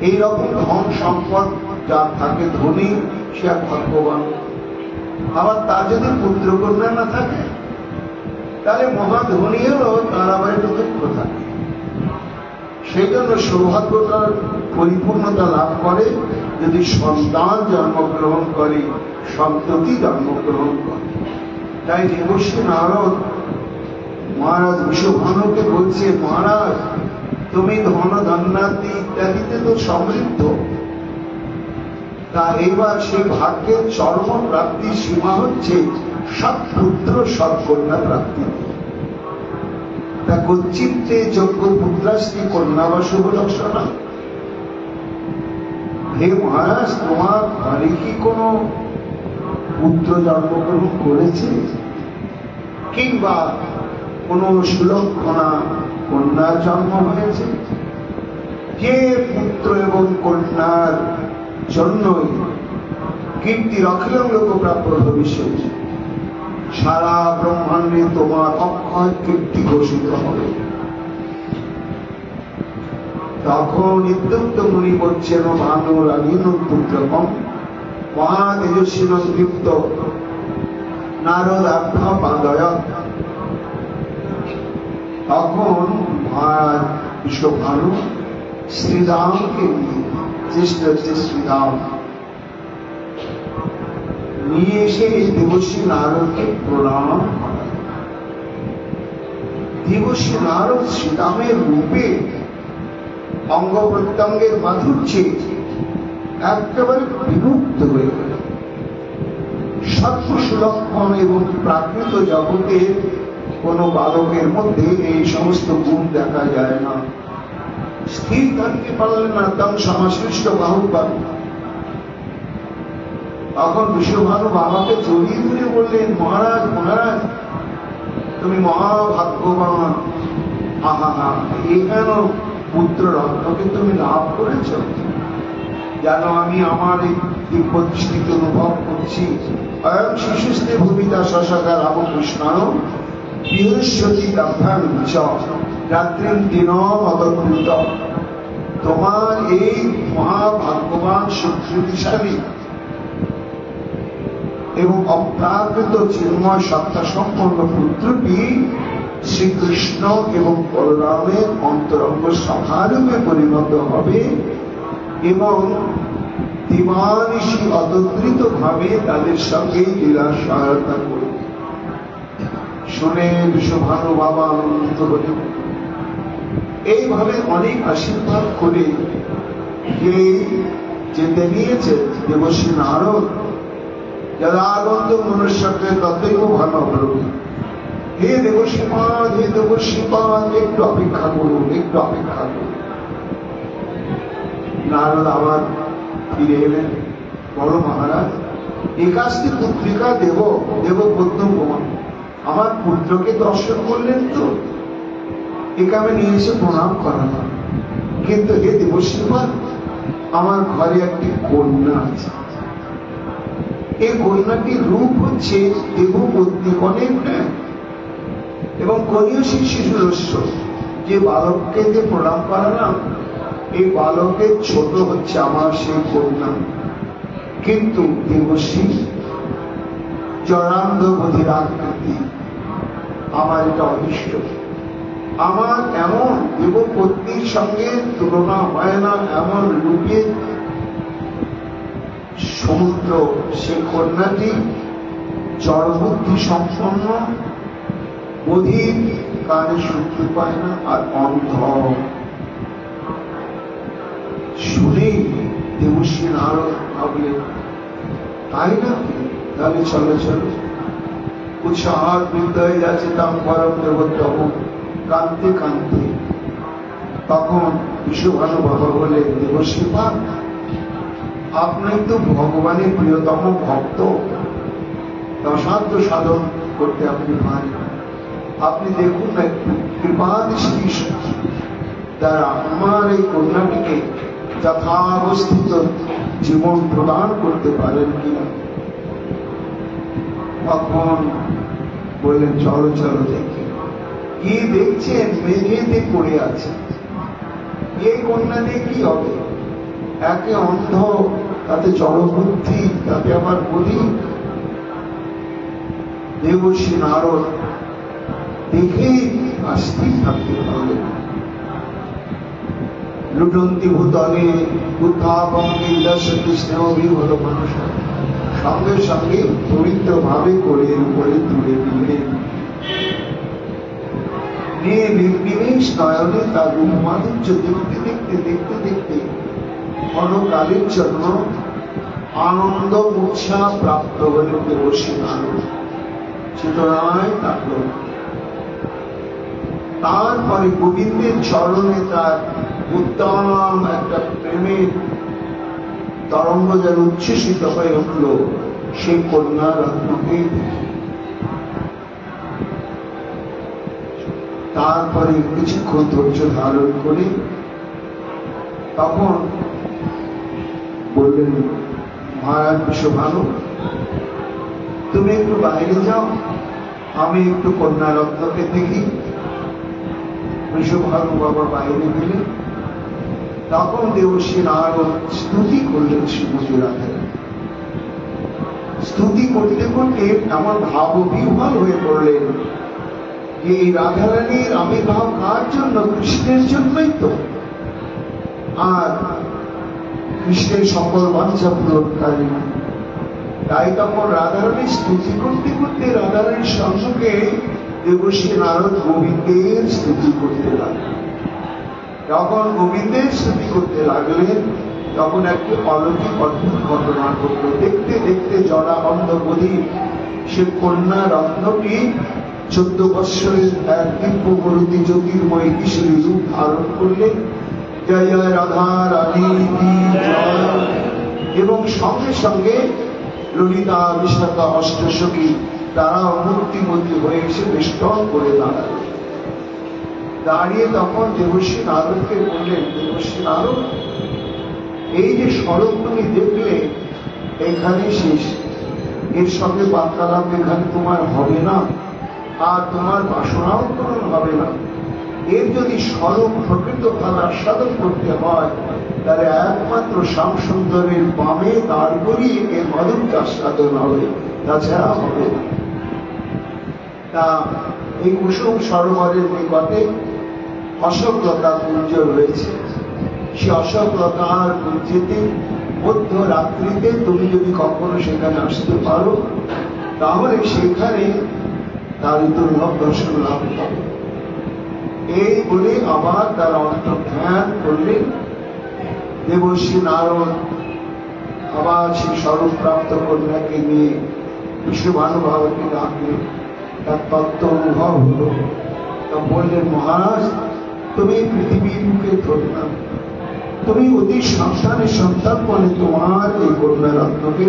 এইরকম ধন সম্পদ যার থাকে, ধনী, সে এক ভাগ্যবান। আবার তার যদি পুত্র কন্যা না থাকে তাহলে মহাধনী হলেও তার আবার একটু দুঃখ থাকে। সেই জন্য সৌভাগ্যটার পরিপূর্ণতা লাভ করে যদি সন্তান জন্মগ্রহণ করে, সন্ততি জন্মগ্রহণ করে। তাই দেবর্ষি নারদ মহারাজ বৃষভানুকে বলছে, মহারাজ তুমি ধন ধান্যাদি ইত্যাদিতে তো সমৃদ্ধ, তা এইবার সেই ভাগ্যের চরম প্রাপ্তির সীমা হচ্ছে সৎপুত্র সৎকন্যা প্রাপ্তি। তা কচ্চিত্তে যোগ্য পুত্রাস্তি কন্যা বা শুভ লক্ষণা। হে মহারাজ, তোমার ঘরে কি কোনো পুত্র জন্মগ্রহণ করেছে কিংবা কোন সুলক্ষণা কন্যার জন্ম হয়েছে? যে পুত্র এবং কন্যার জন্যই কীর্তি অখিলং লোক প্রাপ্য ভবিষ্যৎ, সারা ব্রহ্মাণ্ডে তোমার অক্ষয় কীর্তি ঘোষিত হবে। তখন ইত্যুক্ত মুনি বলছেন, ভানু রানীন পুত্রকম মহাতেজস্বী দীপ্ত নারদ আজ্ঞা পাদয়। তখন মহারাজ বৃষভানু শ্রীরামকে জ্যেষ্ঠ হচ্ছে শ্রীরাম নিয়ে এসে দেবর্ষি নারদকে প্রণাম করেন। দেবর্ষি নারদ শ্রীরামের রূপে অঙ্গ প্রত্যঙ্গের মাধুর্যে একেবারে বিমুগ্ধ হয়ে গেল। সত্য সুলক্ষণ এবং প্রাকৃত জগতের কোন বালকের মধ্যে এই সমস্ত গুণ দেখা যায় না। স্থির থাকতে পারলেন না, তখন সমাশ্লিষ্ট বাহুবান। তখন বৃষভানু বাবাকে জড়িয়ে ধরে বললেন, মহারাজ মহারাজ তুমি মহাভাগ্যবান। আহা, এই কেন পুত্র রত্নকে তুমি লাভ করেছ? যেন আমি আমার এই দিব্যদৃষ্টিকে অনুভব করছি। অয়ং শিশুস্তে ভূমিতা শশাকা রামকৃষ্ণ বৃহস্পতি দাভ্যাং চ রাত্রিম দিন অদকৃত। তোমার এই মহাভাগ্যবান শক্তিশালী এবং অপ্রাকৃত চিন্ময় সত্তা সম্পন্ন পুত্রটি শ্রীকৃষ্ণ এবং বলরামের অন্তরঙ্গ সভারূপে পরিণত হবে এবং দিবানিশি অতন্ত্রিত ভাবে তাদের সঙ্গে লীলা সহায়তা করবে। শুনে বিশ্বভানু বাবা আনন্দিত হলেন। এইভাবে অনেক আশীর্বাদ করে যেতে নিয়েছে দেবশ্রী নারদ। যদাগন্ত মনুষ্যকে ততইব ভালো হল। হে দেবশ্রীপাদ, হে দেবশ্রীপাদ, একটু অপেক্ষা করুন, একটু অপেক্ষা করুন। নারদ আবার ফিরে এলেন। বলো মহারাজ, একাশটি পুত্রিকা দেবপত্ন আমার পুত্রকে দর্শন করলেন তো, একে আমি নিয়ে এসে প্রণাম করালাম। কিন্তু হে দেবশ্রীপাদ, আমার ঘরে একটি কন্যা আছে। এই কন্যাটির রূপ হচ্ছে দেবপত্নীগণের ন্যায় এবং কনীয় শিশুরস্য। যে বালককে যে প্রণাম করালাম, এই বালকের ছোট হচ্ছে আমার সেই কন্যা। কিন্তু দেবশ্রী জরান্ধ বধির আকৃতি, আমার এটা অনিষ্ট। আমার এমন দেবপত্নীর সঙ্গে তুলনা হয় না, এমন রূপে সমুদ্র। সে কন্যাটি জড়বুদ্ধি সম্পন্ন, বধির, কানে শুনতে পায় না, আর অন্ধ। শুনে দেবশ্রী নারদ ভাবলেন, তাই না? তাহলে চলো চলো। উৎসাহার বৃদ্ধ হয়ে যাচ্ছে তাম পরম দেবতম, কাঁদতে কাঁদতে। তখন বিশ্বভানু বাবা বলে, দেবশ্রীপাদ, আপনি তো ভগবানের প্রিয়তম ভক্ত, অসাধ্য সাধন করতে আপনি পান। আপনি দেখুন না, কৃপা দৃষ্টি দ্বারা আমার এই কন্যাটিকে যথাবস্থিত জীবন প্রদান করতে পারেন কিনা। তখন বললেন, চলো চলো দেখি। কি দেখছেন? মেঝেতে পড়ে আছে। এই কন্যা দিয়ে কি হবে? একে অন্ধ, তাতে জড়বুদ্ধি, তাতে আবার বলি। দেবশ্রী নারদ দেখেই আস্তিক থাকতে পারলেন। লুটন্তি ভূতলে উত্থাপঙ্গে দর্শতি স্নেহবিহল মানুষ, সঙ্গে সঙ্গে পবিত্র ভাবে কোলের উপরে তুলে দিলেন। নিয়ে নির্নিমেষ নয়নে তার রূপ মাধুর্য দেখতে দেখতে দেখতে দেখতে ক্ষণকালের জন্য আনন্দ উৎসাহ প্রাপ্ত হলেন দেবশ্রী নারদ। চেতনায় থাকল। তারপরে গোবিন্দের চরণে তার উত্তম একটা প্রেমের তরঙ্গ যেন উচ্ছ্বসিত হয়ে উঠল সেই কন্যা রত্নকে। তারপরে কিছুক্ষণ ধৈর্য ধারণ করে তখন বললেন, মহারাজ বিশ্বভানু, তুমি একটু বাইরে যাও, আমি একটু কন্যা রত্নকে দেখি। বিশ্বভানু বাবা বাইরে গেলেন। তখন দেবশ্রী নারদ স্তুতি করলেন শ্রীমতী রাধারানী। স্তুতি করতে করতে এমন ভাব বিহ্বল হয়ে পড়লেন যে এই রাধারানীর আবির্ভাব কার জন্য? কৃষ্ণের জন্যই তো। আর কৃষ্ণের সকল বাঞ্ছা পূরণকারী। তাই তখন রাধারানী স্তুতি করতে করতে রাধারানীর সঙ্গে দেবশ্রী নারদ গোবিন্দের স্তুতি করতে লাগলেন। যখন গোবিন্দের স্তুতি করতে লাগলেন, তখন একটি অলৌকিক অদ্ভুত ঘটনা ঘটল। দেখতে দেখতে জরা অন্ধ বধির সে কন্যা রত্নটি 14 বৎসরের এক দিব্যমূর্তি জ্যোতির্ময় কিশোরী রূপ ধারণ করলেন। জয় জয় রাধা রানী জয়। এবং সঙ্গে সঙ্গে ললিতা, বিশাখা, অষ্টসখী তারা মূর্তিমতী হয়ে এসে বেষ্টন করে দাঁড়াল। দাঁড়িয়ে তখন দেবশ্রী নারদকে বললেন, দেবশ্রী নারদ, এই যে স্বরূপ তুমি দেখলে এখানে শেষ। এর সঙ্গে বার্তালাপ এখানে তোমার হবে না, আর তোমার বাসনাও পূরণ হবে না। এর যদি স্বরূপ প্রকৃত ভাবে আস্বাদন করতে হয়, তাহলে একমাত্র শ্যাম সুন্দরের বামে দাঁড় করিয়ে এর মাধুর্য আস্বাদন হবে, তাছাড়া হবে না। তা এই কুসুম সরোবরের নিকটে অশোকলতা কুঞ্জ রয়েছে। সে অশোকলতার কুঞ্জেতে মধ্যরাত্রিতে তুমি যদি কখনো সেখানে আসতে পারো, তাহলে সেখানে তার দুর্লভ দর্শন লাভ হবে। এই বলে আবার তার অন্তর্ধান করলেন। দেবর্ষি নারদ আবার সেই স্বরূপ প্রাপ্ত কন্যাকে নিয়ে বিশ্বভানুভাবকে ডাকলেন। তার তত্ত্ব অনুভব হল। তা বললেন, মহারাজ, তুমি পৃথিবীর মুখে ধরলাম, তুমি অতি সাবধানের সন্তান বলে তোমার এই কন্যা রত্নকে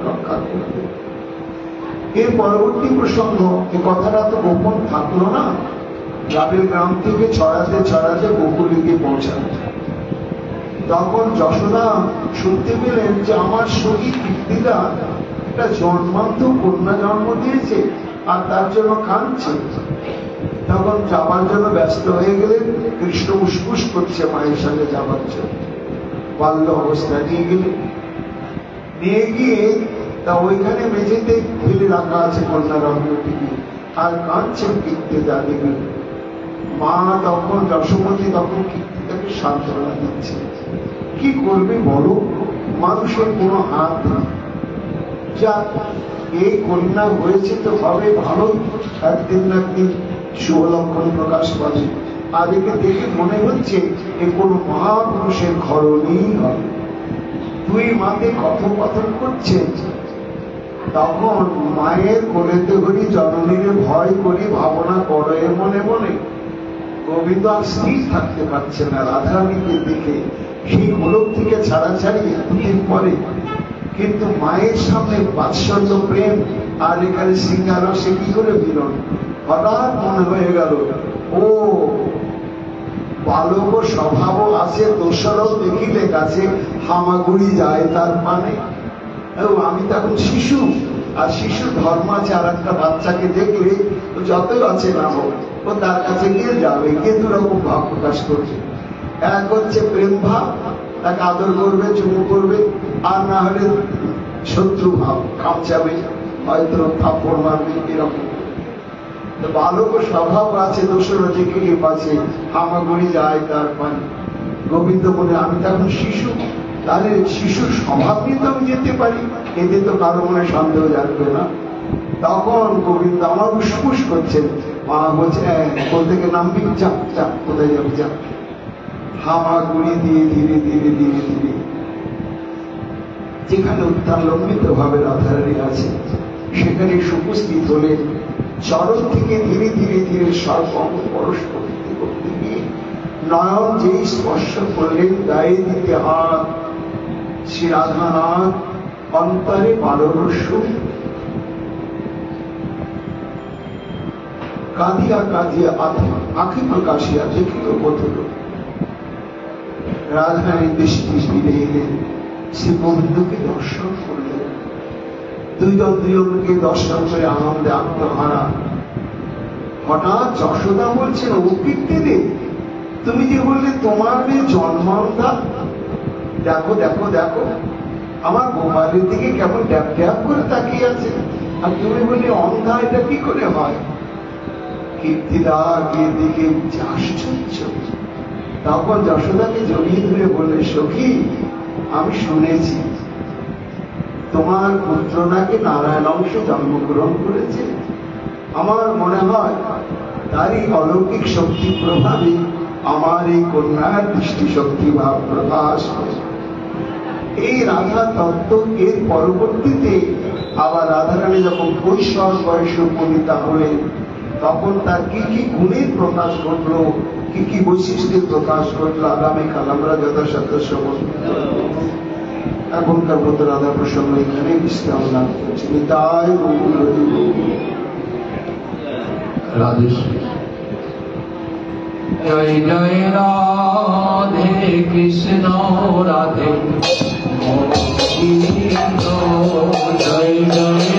রক্ষা করবে। এর পরবর্তী প্রসঙ্গ, এ কথাটা তো গোপন থাকলো না, গ্রামের গ্রাম থেকে ছড়াতে ছড়াতে গোকুলে গিয়ে পৌঁছালো। তখন যশোদা শুনতে পেলেন যে আমার সখী কীর্তিদা একটা জন্মান্ত কন্যা জন্ম দিয়েছে আর তার জন্য কাঁদছে। তখন যাবার জন্য ব্যস্ত হয়ে গেলেন। কৃষ্ণ উসপুস করছে মায়ের সঙ্গে যাবার জন্য। বাল্য অবস্থা নিয়ে গেলেন। নিয়ে গিয়ে তা ওইখানে মেঝেতে ফেলে রাখা আছে কন্যা রত্নটিকে, আর কাঁদছেন কীর্তিদা দেবী। মা তখন যশোমতী তখন কীর্তিদাকে সান্ত্বনা দিচ্ছে। কি করবে বলো, মানুষের কোনো হাত নেই। যা এই কন্যা হয়েছে তো হবে ভালো, একদিন না একদিন শুভ লক্ষণ প্রকাশ পাবে। আর একে দেখে মনে হচ্ছে এ কোনো মহাপুরুষের ঘরণই হবে। দুই মাতে কথোপকথন করছে। তখন মায়ের কোলেতে করি জননীরে ভয় করি ভাবনা করো এর মনে মনে। গোবিন্দ আর স্থির থাকতে পারছে না রাধারানীকে দেখে। সেই গোলক থেকে ছাড়াছাড়ি এতদিন পরে, কিন্তু মায়ের সামনে বাৎসল্য প্রেম আর এখানে সিঙ্গারসে কি করে মিলন। হঠাৎ মনে হয়ে গেল, ও বালক স্বভাব আছে দোষরও দেখিলে কাছে হামাগুড়ি যায় তার মানে। আমি তখন শিশু, আর শিশু ধর্ম আছে। আর একটা বাচ্চাকে দেখলে যতই আছে না হোক, ও তার কাছে গিয়ে যাবে, গিয়ে দুরকম ভাব প্রকাশ করবে। এক হচ্ছে প্রেম ভাব, তাকে আদর করবে, চুমু করবে, আর না হলে শত্রু ভাব, কামচাবে, হয়তো থাপ্পড় মারবে, এরকম। বালক স্বভাব আছে দোষরা দেখে পাচ্ছে হামাগুড়ি যায় তার পানি। গোবিন্দ বলে, আমি তখন শিশু, তাহলে শিশুর স্বভাব নিয়ে তো আমি যেতে পারি, এতে তো কারো মনে সন্দেহ জানবে না। তখন গোবিন্দ আমার উসপুস করছেন। মা বলছে, কোন থেকে নামবি, যা যা, কোথায় যাবি যা। হামাগুড়ি দিয়ে ধীরে ধীরে ধীরে ধীরে যেখানে উত্থান লম্বিত ভাবে রাধারানী আছে সেখানে উপস্থিত হলেন। চরণ থেকে ধীরে ধীরে ধীরে সর্বঙ্গ পরশ করতে করতে গিয়ে নয়ন যেই স্পর্শ করলেন, গায়ে দিতে হাত, শ্রী রাধানাথ অন্তরে পাররস্য কাঁদিয়া কাঁদিয়া আঁখি প্রকাশিয়া দেখিল বোধল। রাধারানী দৃষ্টি ফিরে এলেন, শ্রী গোবিন্দকে দর্শন করলেন। দুইজন দুজনকে দর্শন করে আনন্দে আত্মহারা। হঠাৎ যশোদা বলছেন, ও কীর্তিদে, তুমি যে বললে তোমার মেয়ে জন্মান্ধা, দেখো দেখো দেখো আমার গোপালের দিকে কেমন ড্যাপ ড্যাপ করে তাকিয়ে আছে, আর তুমি বললে অন্ধা, এটা কি করে হয়? কীর্তিদা গিয়ে দিকে আশ্চর্য। তখন যশোদাকে জড়িয়ে ধরে বললে, সখী, আমি শুনেছি তোমার পুত্র নাকি নারায়ণ অংশে জন্মগ্রহণ করেছে। আমার মনে হয় তারই অলৌকিক শক্তি প্রভাবে আমার এই কন্যার দৃষ্টি শক্তি ভাব প্রকাশ হয়। এই রাধা তত্ত্ব এর পরবর্তীতে আবার রাধারানী যখন কৈশোর বয়সে উপনীতা হলেন, তখন তার কি কি গুণের প্রকাশ ঘটলো, কি কি বৈশিষ্ট্যের প্রকাশ ঘটলো, আগামীকাল আমরা যথাসাধ্য শ্রবণ। এখনকার মতো রাধা প্রসঙ্গ এখানে বিশ্রাম লাভ করছি। তাই
রাধে জয় জয় রাধে কৃষ্ণ রাধে জয় জয়